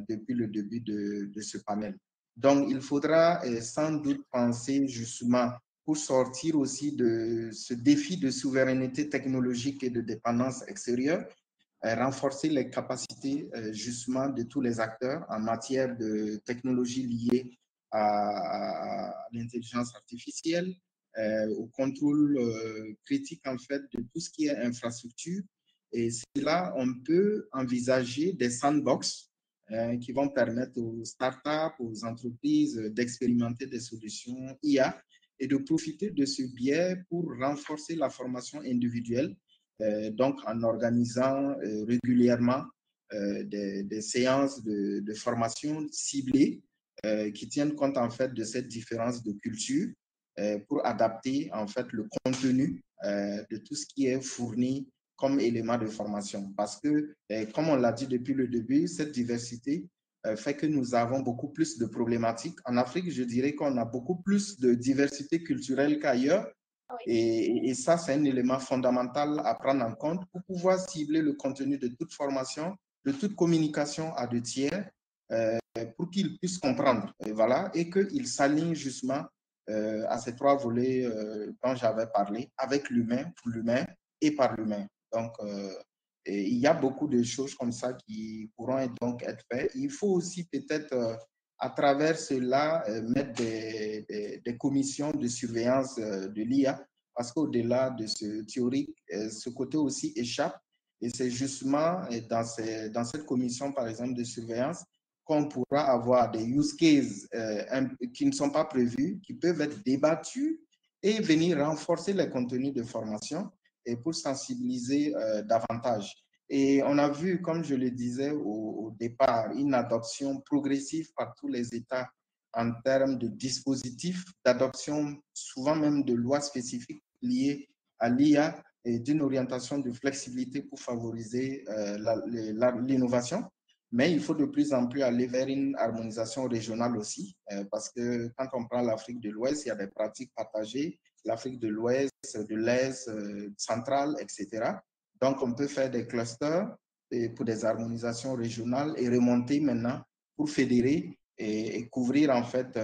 depuis le début de ce panel. Donc, il faudra sans doute penser justement pour sortir aussi de ce défi de souveraineté technologique et de dépendance extérieure, renforcer les capacités justement de tous les acteurs en matière de technologies liées à l'intelligence artificielle, au contrôle critique en fait de tout ce qui est infrastructure. Et c'est là on peut envisager des sandbox qui vont permettre aux startups, aux entreprises d'expérimenter des solutions IA et de profiter de ce biais pour renforcer la formation individuelle, donc en organisant régulièrement des séances de formation ciblées qui tiennent compte en fait de cette différence de culture pour adapter en fait le contenu de tout ce qui est fourni comme élément de formation. Parce que, comme on l'a dit depuis le début, cette diversité fait que nous avons beaucoup plus de problématiques. En Afrique, je dirais qu'on a beaucoup plus de diversité culturelle qu'ailleurs. Et ça, c'est un élément fondamental à prendre en compte pour pouvoir cibler le contenu de toute formation, de toute communication à deux tiers, pour qu'ils puissent comprendre, voilà, et qu'ils s'alignent justement à ces trois volets dont j'avais parlé, avec l'humain, pour l'humain et par l'humain. Donc, il y a beaucoup de choses comme ça qui pourront donc être faites. Il faut aussi peut-être, à travers cela, mettre des commissions de surveillance de l'IA, parce qu'au-delà de ce théorique, ce côté aussi échappe. Et c'est justement dans cette commission, par exemple, de surveillance, qu'on pourra avoir des use cases qui ne sont pas prévus, qui peuvent être débattus et venir renforcer les contenus de formation et pour sensibiliser davantage. Et on a vu, comme je le disais au départ, une adoption progressive par tous les États en termes de dispositifs, d'adoption, souvent même de lois spécifiques liées à l'IA et d'une orientation de flexibilité pour favoriser l'innovation. mais il faut de plus en plus aller vers une harmonisation régionale aussi, parce que quand on prend l'Afrique de l'Ouest, il y a des pratiques partagées, l'Afrique de l'Ouest, de l'Est, centrale, etc. Donc, on peut faire des clusters pour des harmonisations régionales et remonter maintenant pour fédérer et couvrir en fait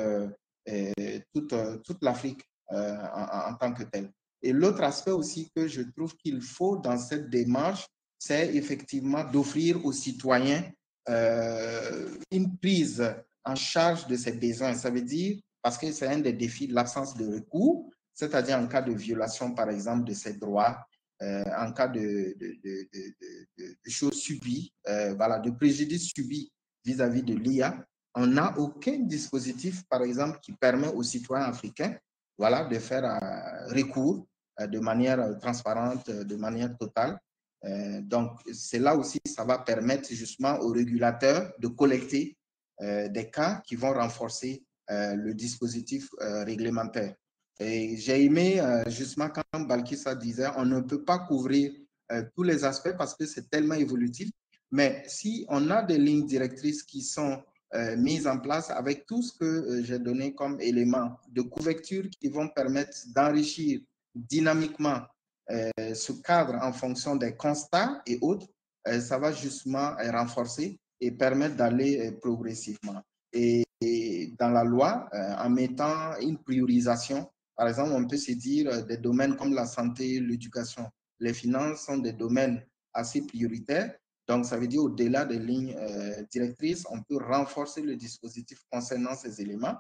toute l'Afrique en tant que telle. Et l'autre aspect aussi que je trouve qu'il faut dans cette démarche, c'est effectivement d'offrir aux citoyens une prise en charge de ses besoins. Ça veut dire, parce que c'est un des défis, l'absence de recours, c'est-à-dire en cas de violation, par exemple, de ses droits, en cas de choses subies, voilà, de préjudice subis vis-à-vis de l'IA, on n'a aucun dispositif, par exemple, qui permet aux citoyens africains, voilà, de faire recours de manière transparente, de manière totale. Donc, c'est là aussi, ça va permettre justement aux régulateurs de collecter des cas qui vont renforcer le dispositif réglementaire. Et j'ai aimé justement quand Balkissa disait, on ne peut pas couvrir tous les aspects parce que c'est tellement évolutif, mais si on a des lignes directrices qui sont mises en place avec tout ce que j'ai donné comme éléments de couverture qui vont permettre d'enrichir dynamiquement ce cadre en fonction des constats et autres, ça va justement renforcer et permettre d'aller progressivement. Et dans la loi, en mettant une priorisation, par exemple, on peut se dire des domaines comme la santé, l'éducation, les finances sont des domaines assez prioritaires. Donc, ça veut dire au-delà des lignes directrices, on peut renforcer le dispositif concernant ces éléments.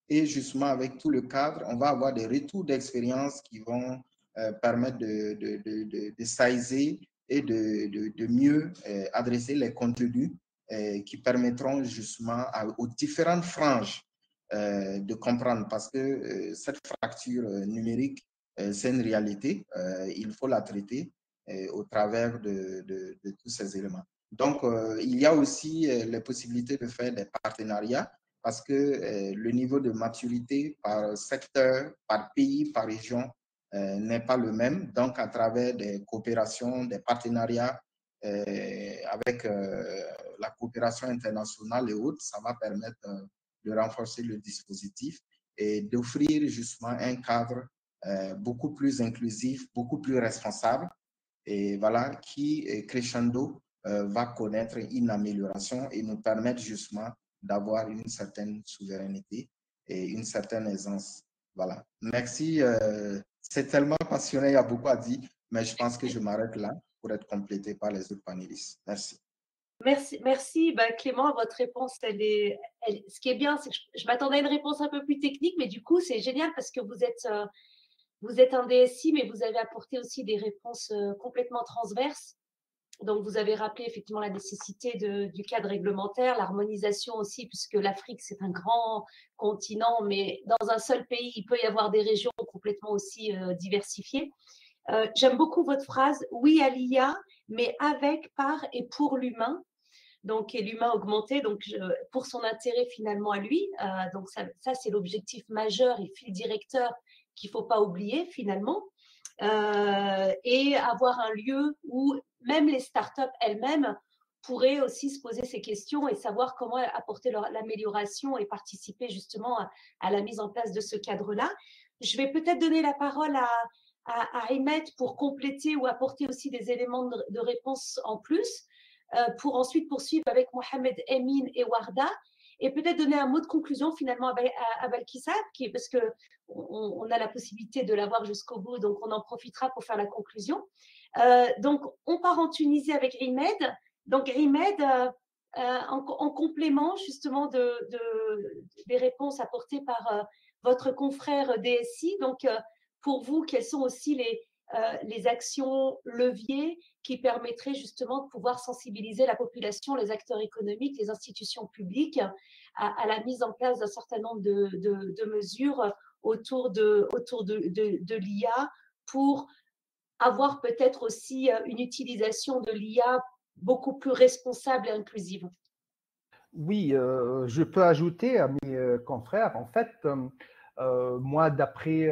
Et justement, avec tout le cadre, on va avoir des retours d'expérience qui vont permettre de saisir et de mieux adresser les contenus qui permettront justement aux différentes franges de comprendre, parce que cette fracture numérique, c'est une réalité, il faut la traiter au travers de tous ces éléments. Donc, il y a aussi les possibilités de faire des partenariats parce que le niveau de maturité par secteur, par pays, par région n'est pas le même. Donc, à travers des coopérations, des partenariats avec la coopération internationale et autres, ça va permettre de renforcer le dispositif et d'offrir justement un cadre beaucoup plus inclusif, beaucoup plus responsable et voilà, qui crescendo va connaître une amélioration et nous permettre justement d'avoir une certaine souveraineté et une certaine aisance. Voilà. Merci. C'est tellement passionné, il y a beaucoup à dire, mais je pense que je m'arrête là pour être complété par les autres panélistes. Merci. Merci Clément, votre réponse, ce qui est bien, c'est que je m'attendais à une réponse un peu plus technique, mais du coup, c'est génial parce que vous êtes un DSI, mais vous avez apporté aussi des réponses complètement transverses. Donc, vous avez rappelé effectivement la nécessité du cadre réglementaire, l'harmonisation aussi, puisque l'Afrique, c'est un grand continent, mais dans un seul pays, il peut y avoir des régions complètement aussi diversifiées. J'aime beaucoup votre phrase, oui à l'IA, mais avec, par et pour l'humain. Donc, et l'humain augmenté, donc pour son intérêt finalement à lui. Donc, ça c'est l'objectif majeur et fil directeur qu'il ne faut pas oublier finalement. Et avoir un lieu où même les startups elles-mêmes pourraient aussi se poser ces questions et savoir comment apporter l'amélioration et participer justement à la mise en place de ce cadre-là. Je vais peut-être donner la parole à Ahmed pour compléter ou apporter aussi des éléments de réponse en plus, pour ensuite poursuivre avec Mohamed Emin et Warda, et peut-être donner un mot de conclusion finalement à Balkissa, parce qu'on a la possibilité de l'avoir jusqu'au bout, donc on en profitera pour faire la conclusion. Donc, on part en Tunisie avec Rimed. Donc, Rimed, en complément justement des réponses apportées par votre confrère DSI, donc pour vous, quelles sont aussi les actions leviers qui permettraient justement de pouvoir sensibiliser la population, les acteurs économiques, les institutions publiques à la mise en place d'un certain nombre de mesures autour de l'IA pour avoir peut-être aussi une utilisation de l'IA beaucoup plus responsable et inclusive. Oui, je peux ajouter à mes confrères, en fait, moi, d'après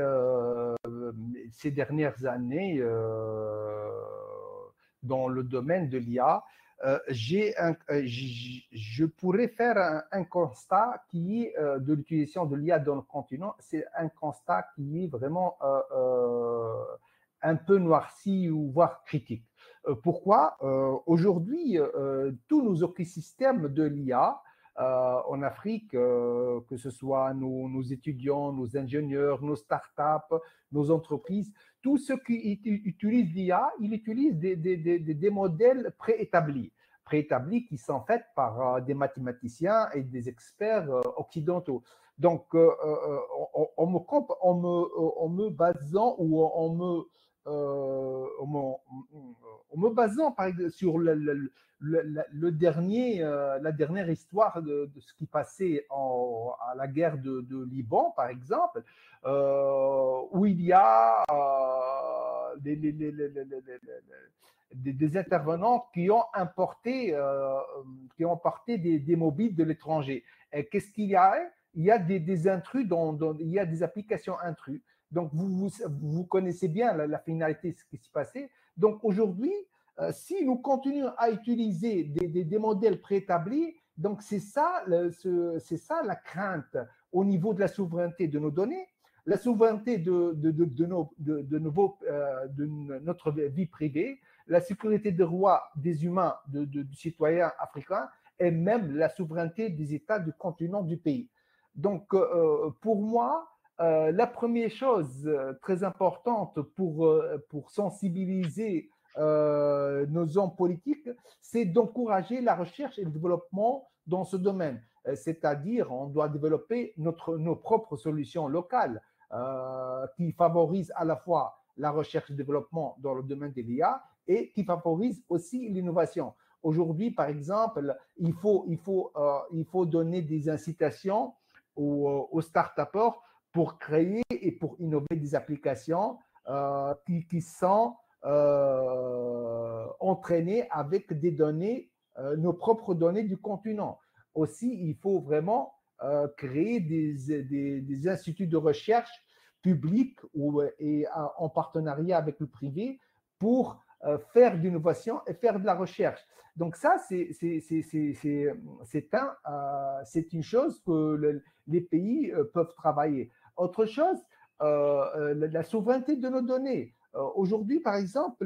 ces dernières années, dans le domaine de l'IA, je pourrais faire un constat qui est de l'utilisation de l'IA dans le continent. C'est un constat qui est vraiment un peu noirci ou voire critique. Pourquoi? Aujourd'hui, tous nos écosystèmes de l'IA en Afrique, que ce soit nos étudiants, nos ingénieurs, nos startups, nos entreprises, tous ceux qui utilisent l'IA, ils utilisent des modèles préétablis qui sont faits par des mathématiciens et des experts occidentaux. Donc, en me basant ou en me basant par exemple, sur la dernière histoire de ce qui passait à la guerre de Liban, par exemple, où il y a des intervenants qui ont importé des mobiles de l'étranger. Et qu'est-ce qu'il y a? Il y a des intrus, il y a des applications intrus. Donc, vous connaissez bien la finalité de ce qui s'est passé. Donc, aujourd'hui, si nous continuons à utiliser des modèles préétablis, donc c'est ça la crainte au niveau de la souveraineté de nos données, la souveraineté de notre vie privée, la sécurité des droits des humains, du citoyen africain, et même la souveraineté des États du continent du pays. Donc, pour moi, la première chose très importante pour sensibiliser nos hommes politiques, c'est d'encourager la recherche et le développement dans ce domaine. C'est-à-dire, on doit développer nos propres solutions locales qui favorisent à la fois la recherche et le développement dans le domaine de l'IA et qui favorisent aussi l'innovation. Aujourd'hui, par exemple, il faut donner des incitations aux start-upers pour créer et pour innover des applications qui sont entraînées avec des données, nos propres données du continent. Aussi, il faut vraiment créer des instituts de recherche publics et en partenariat avec le privé pour faire de l'innovation et faire de la recherche. Donc ça, c'est une chose que les pays peuvent travailler. Autre chose, la souveraineté de nos données. Aujourd'hui, par exemple,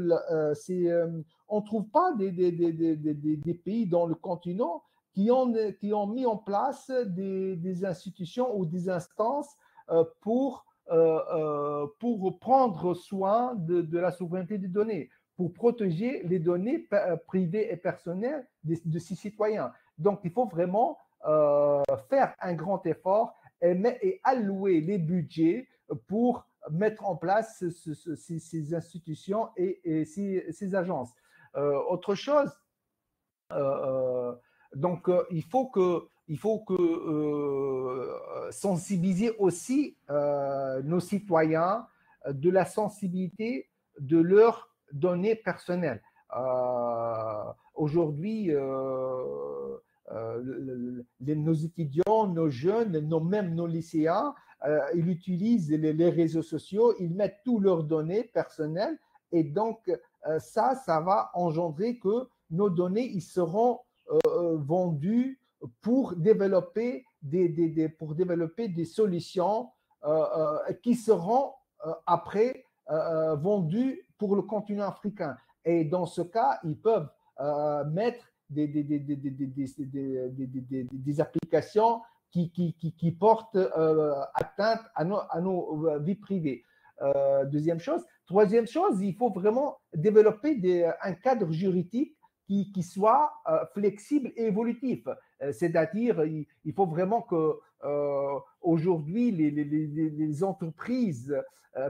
on ne trouve pas des pays dans le continent qui ont mis en place des institutions ou des instances pour prendre soin de la souveraineté des données, pour protéger les données privées et personnelles de ses citoyens. Donc, il faut vraiment faire un grand effort et allouer les budgets pour mettre en place ces institutions et ces agences. Autre chose, donc il faut sensibiliser aussi nos citoyens de la sensibilité de leurs données personnelles. Aujourd'hui, nos étudiants, nos jeunes, même nos lycéens, ils utilisent les réseaux sociaux, ils mettent toutes leurs données personnelles et donc ça va engendrer que nos données ils seront vendues pour développer des solutions qui seront après vendues pour le continent africain. Et dans ce cas, ils peuvent mettre des applications qui portent atteinte à nos vies privées. Deuxième chose. Troisième chose, il faut vraiment développer un cadre juridique qui soit flexible et évolutif. C'est-à-dire, il faut vraiment que aujourd'hui, les entreprises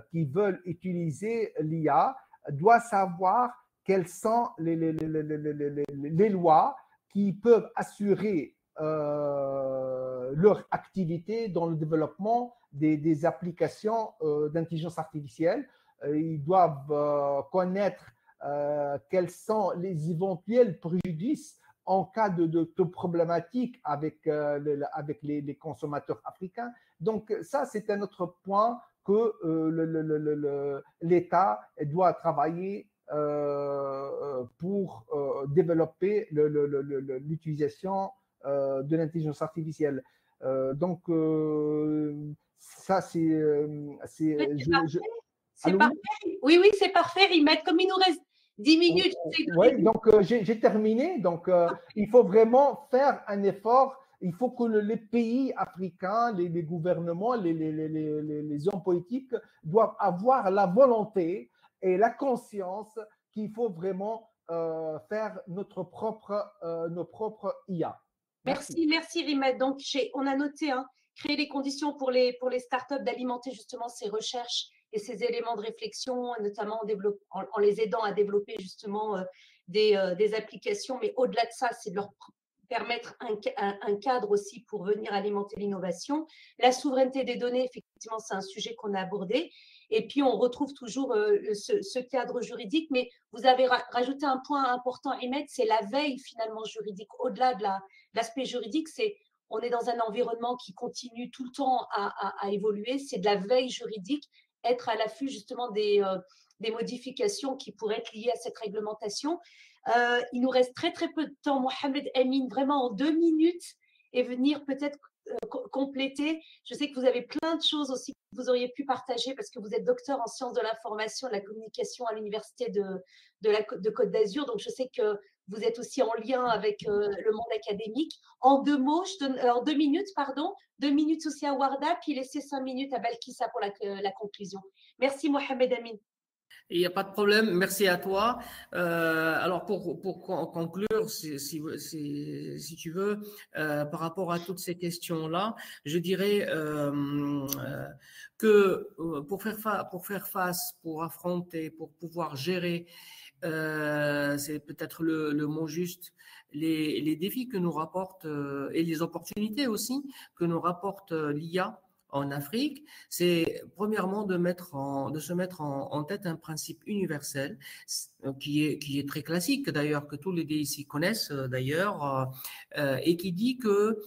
qui veulent utiliser l'IA doivent savoir quelles sont les lois qui peuvent assurer leur activité dans le développement des applications d'intelligence artificielle. Ils doivent connaître quels sont les éventuels préjudices en cas de problématiques avec les consommateurs africains. Donc ça, c'est un autre point que l'État doit travailler pour développer l'utilisation de l'intelligence artificielle. Donc, ça, c'est... C'est parfait. Oui, oui, c'est parfait, Rimet. Comme il nous reste 10 minutes. Oui, donc j'ai terminé. Donc, il faut vraiment faire un effort. Il faut que les pays africains, les gouvernements, les hommes politiques doivent avoir la volonté et la conscience qu'il faut vraiment faire nos propres IA. Merci, merci Rimet. Donc, on a noté, créer les conditions pour les startups d'alimenter justement ces recherches et ces éléments de réflexion, notamment en les aidant à développer justement des applications. Mais au-delà de ça, c'est de leur permettre un cadre aussi pour venir alimenter l'innovation. La souveraineté des données, effectivement, c'est un sujet qu'on a abordé. Et puis, on retrouve toujours ce cadre juridique. Mais vous avez rajouté un point important, Rimet, c'est la veille finalement juridique. Au-delà de l'aspect juridique, on est dans un environnement qui continue tout le temps à évoluer. C'est de la veille juridique, être à l'affût justement des modifications qui pourraient être liées à cette réglementation. Il nous reste très, très peu de temps. Mohamed Amin, vraiment en 2 minutes, et venir peut-être compléter. Je sais que vous avez plein de choses aussi que vous auriez pu partager parce que vous êtes docteur en sciences de l'information et de la communication à l'université de Côte d'Azur. Donc, je sais que vous êtes aussi en lien avec le monde académique. En 2 minutes, pardon, 2 minutes aussi à Warda, puis laissez 5 minutes à Balkissa pour la conclusion. Merci Mohamed Amin. Il n'y a pas de problème, merci à toi. Alors pour conclure, si tu veux, par rapport à toutes ces questions-là, je dirais que pour faire face, pour affronter, pour pouvoir gérer, c'est peut-être le mot juste, les défis que nous rapporte et les opportunités aussi que nous rapporte l'IA en Afrique, c'est premièrement de se mettre en tête un principe universel qui est très classique d'ailleurs, que tous les DSI connaissent d'ailleurs, et qui dit que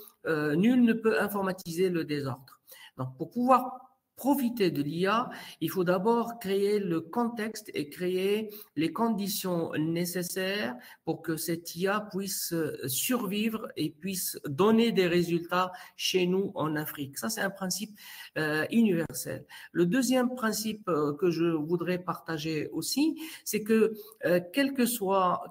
nul ne peut informatiser le désordre. Donc pour pouvoir profiter de l'IA, il faut d'abord créer le contexte et créer les conditions nécessaires pour que cette IA puisse survivre et puisse donner des résultats chez nous en Afrique. Ça, c'est un principe universel. Le deuxième principe que je voudrais partager aussi, c'est que quels que soient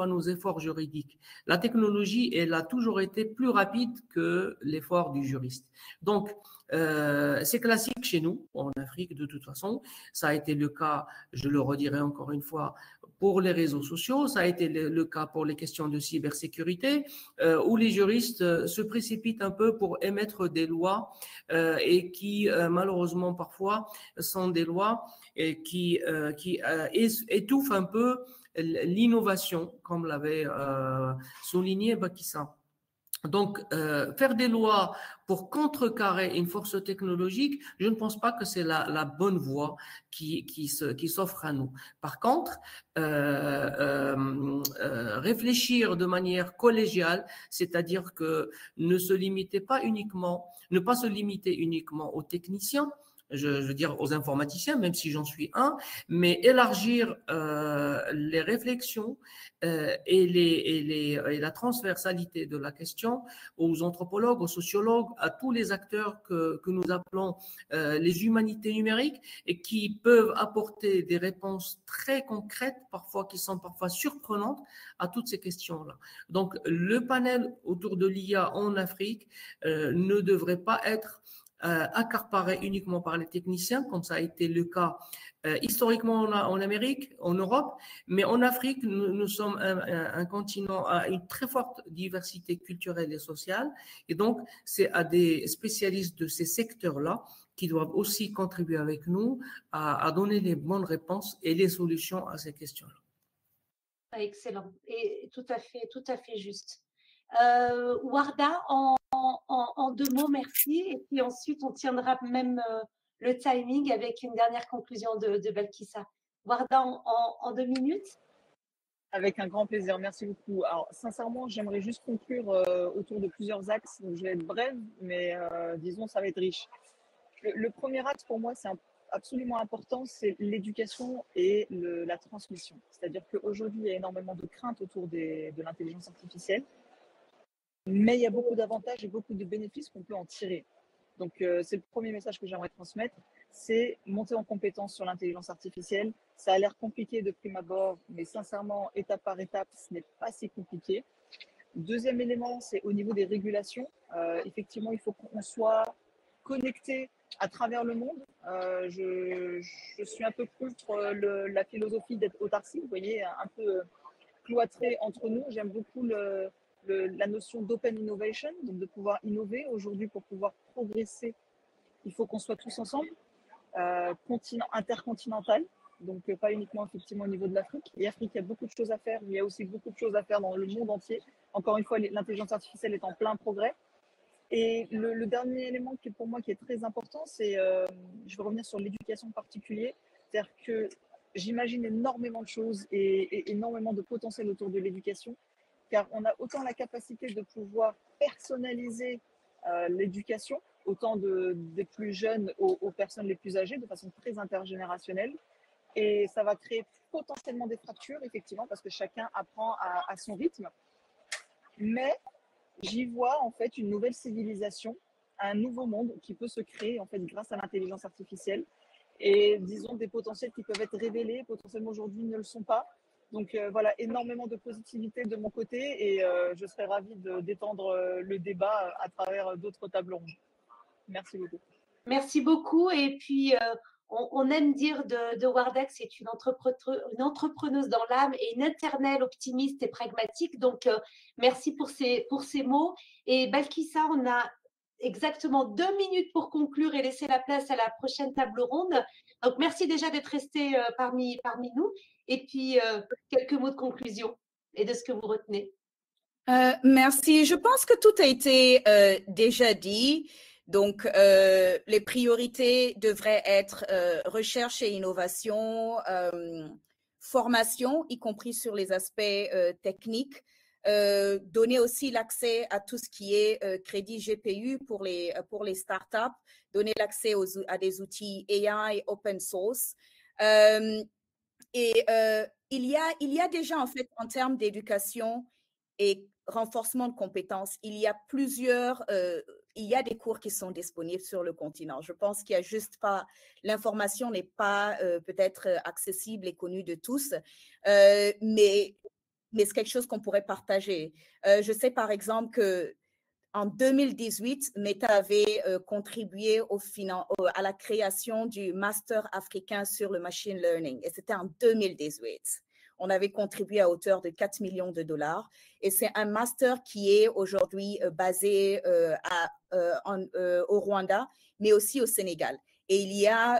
nos efforts juridiques, la technologie, elle a toujours été plus rapide que l'effort du juriste. Donc, c'est classique chez nous, en Afrique de toute façon. Ça a été le cas, je le redirai encore une fois, pour les réseaux sociaux. Ça a été le cas pour les questions de cybersécurité, où les juristes se précipitent un peu pour émettre des lois et qui, malheureusement, parfois, sont des lois et qui étouffent un peu l'innovation, comme l'avait souligné Balkissa. Donc, faire des lois pour contrecarrer une force technologique, je ne pense pas que c'est la bonne voie qui s'offre à nous. Par contre, réfléchir de manière collégiale, c'est-à-dire que ne pas se limiter uniquement aux techniciens, je veux dire aux informaticiens, même si j'en suis un, mais élargir les réflexions et la transversalité de la question aux anthropologues, aux sociologues, à tous les acteurs que nous appelons les humanités numériques et qui peuvent apporter des réponses très concrètes, parfois qui sont parfois surprenantes à toutes ces questions-là. Donc, le panel autour de l'IA en Afrique ne devrait pas être accaparé uniquement par les techniciens, comme ça a été le cas historiquement en Amérique, en Europe, mais en Afrique, nous sommes un continent à une très forte diversité culturelle et sociale, et donc c'est à des spécialistes de ces secteurs-là qui doivent aussi contribuer avec nous à donner les bonnes réponses et les solutions à ces questions-là. Excellent, et tout à fait juste. Warda, en 2 mots, merci. Et puis ensuite, on tiendra même le timing avec une dernière conclusion de Balkissa. Warda, en 2 minutes. Avec un grand plaisir, merci beaucoup. Alors, sincèrement, j'aimerais juste conclure autour de plusieurs axes. Donc, je vais être brève, mais disons, ça va être riche. Le premier axe, pour moi, c'est absolument important, c'est l'éducation et la transmission. C'est-à-dire qu'aujourd'hui, il y a énormément de craintes autour de l'intelligence artificielle, mais il y a beaucoup d'avantages et beaucoup de bénéfices qu'on peut en tirer. Donc, c'est le premier message que j'aimerais transmettre, c'est monter en compétence sur l'intelligence artificielle. Ça a l'air compliqué de prime abord, mais sincèrement, étape par étape, ce n'est pas si compliqué. Deuxième élément, c'est au niveau des régulations. Effectivement, il faut qu'on soit connecté à travers le monde. Je suis un peu contre la philosophie d'être autarcie, vous voyez, un peu cloîtré entre nous. J'aime beaucoup la notion d'open innovation, donc de pouvoir innover. Aujourd'hui, pour pouvoir progresser, il faut qu'on soit tous ensemble, intercontinental, donc pas uniquement effectivement au niveau de l'Afrique. Et Afrique, il y a beaucoup de choses à faire, mais il y a aussi beaucoup de choses à faire dans le monde entier. Encore une fois, l'intelligence artificielle est en plein progrès. Et le dernier élément qui est pour moi qui est très important, c'est, je vais revenir sur l'éducation en particulier, c'est-à-dire que j'imagine énormément de choses et énormément de potentiel autour de l'éducation, car on a autant la capacité de pouvoir personnaliser l'éducation, autant des plus jeunes aux personnes les plus âgées, de façon très intergénérationnelle. Et ça va créer potentiellement des fractures, effectivement, parce que chacun apprend à son rythme. Mais j'y vois en fait une nouvelle civilisation, un nouveau monde qui peut se créer en fait grâce à l'intelligence artificielle. Et disons des potentiels qui peuvent être révélés, potentiellement aujourd'hui ne le sont pas. Donc voilà, énormément de positivité de mon côté et je serais ravie d'étendre le débat à travers d'autres tables rondes. Merci beaucoup. Merci beaucoup. Et puis, on aime dire de Wardec, c'est une entrepreneuse dans l'âme et une éternelle optimiste et pragmatique. Donc, merci pour ces mots. Et Balkissa, on a exactement 2 minutes pour conclure et laisser la place à la prochaine table ronde. Donc, merci déjà d'être resté parmi nous. Et puis, quelques mots de conclusion et de ce que vous retenez. Merci. Je pense que tout a été déjà dit. Donc, les priorités devraient être recherche et innovation, formation, y compris sur les aspects techniques, donner aussi l'accès à tout ce qui est crédit GPU pour les startups, donner l'accès à des outils AI open source. Il y a déjà, en fait, en termes d'éducation et renforcement de compétences, il y a des cours qui sont disponibles sur le continent. Je pense qu'il y a juste pas, l'information n'est pas peut-être accessible et connue de tous, mais c'est quelque chose qu'on pourrait partager. Je sais par exemple que en 2018, Meta avait contribué à la création du Master africain sur le machine learning, et c'était en 2018. On avait contribué à hauteur de 4 millions de dollars. Et c'est un master qui est aujourd'hui basé au Rwanda, mais aussi au Sénégal. Et il y a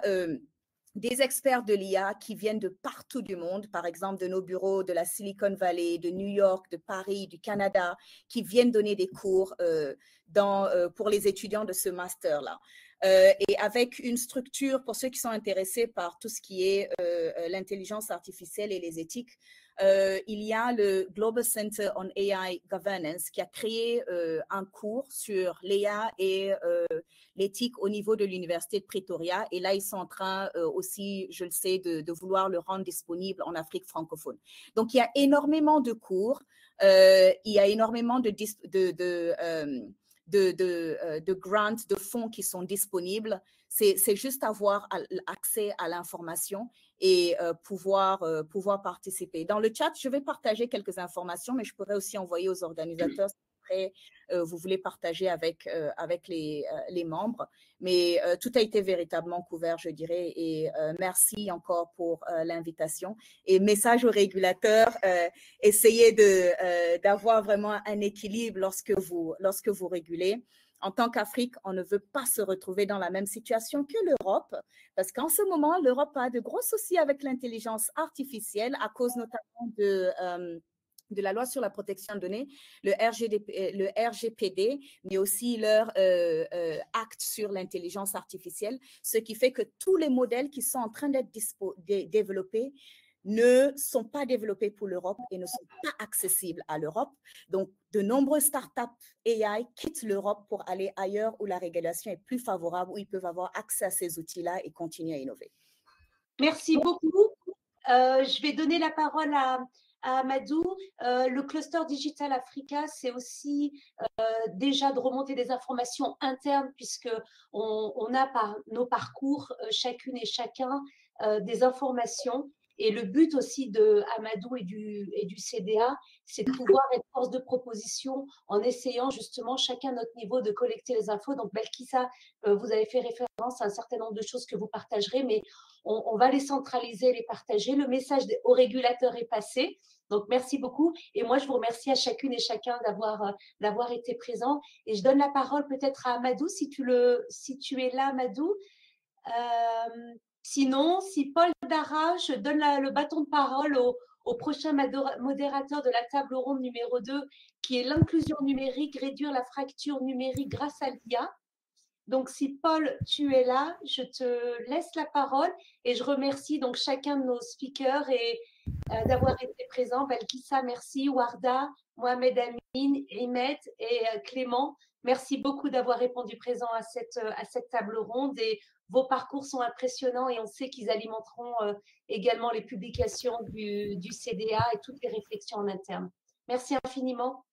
des experts de l'IA qui viennent de partout du monde, par exemple de nos bureaux de la Silicon Valley, de New York, de Paris, du Canada, qui viennent donner des cours pour les étudiants de ce master-là. Et avec une structure, pour ceux qui sont intéressés par tout ce qui est l'intelligence artificielle et les éthiques, il y a le Global Center on AI Governance qui a créé un cours sur l'IA et l'éthique au niveau de l'Université de Pretoria. Et là, ils sont en train aussi, je le sais, de vouloir le rendre disponible en Afrique francophone. Donc, il y a énormément de cours, il y a énormément de grants, de fonds qui sont disponibles. C'est juste avoir accès à l'information et pouvoir participer. Dans le chat, je vais partager quelques informations, mais je pourrais aussi envoyer aux organisateurs si après vous voulez partager avec les membres. Mais tout a été véritablement couvert, je dirais, et merci encore pour l'invitation. Et message aux régulateurs, essayez d'avoir vraiment un équilibre lorsque vous régulez. En tant qu'Afrique, on ne veut pas se retrouver dans la même situation que l'Europe, parce qu'en ce moment, l'Europe a de gros soucis avec l'intelligence artificielle à cause notamment de la loi sur la protection de données, le RGPD, mais aussi leur acte sur l'intelligence artificielle, ce qui fait que tous les modèles qui sont en train d'être développés ne sont pas développés pour l'Europe et ne sont pas accessibles à l'Europe. Donc, de nombreuses startups AI quittent l'Europe pour aller ailleurs où la régulation est plus favorable, où ils peuvent avoir accès à ces outils-là et continuer à innover. Merci beaucoup. Je vais donner la parole à Amadou. Le cluster Digital Africa, c'est aussi déjà de remonter des informations internes puisque on a par nos parcours, chacune et chacun, des informations. Et le but aussi de Amadou et du CDA, c'est de pouvoir être force de proposition en essayant justement chacun à notre niveau de collecter les infos. Donc Belkissa, vous avez fait référence à un certain nombre de choses que vous partagerez, mais on va les centraliser, les partager. Le message au régulateur est passé. Donc, merci beaucoup. Et moi, je vous remercie à chacune et chacun d'avoir été présent. Et je donne la parole peut-être à Amadou, si tu es là, Amadou. Sinon, si Paul Dara, je donne le bâton de parole au prochain modérateur de la table ronde numéro 2, qui est l'inclusion numérique, réduire la fracture numérique grâce à l'IA. Donc, si Paul, tu es là, je te laisse la parole et je remercie donc chacun de nos speakers et d'avoir été présents. Belkissa, merci. Warda, Mohamed Amin, Rimet et Clément, merci beaucoup d'avoir répondu présent à cette table ronde et vos parcours sont impressionnants et on sait qu'ils alimenteront également les publications du CDA et toutes les réflexions en interne. Merci infiniment.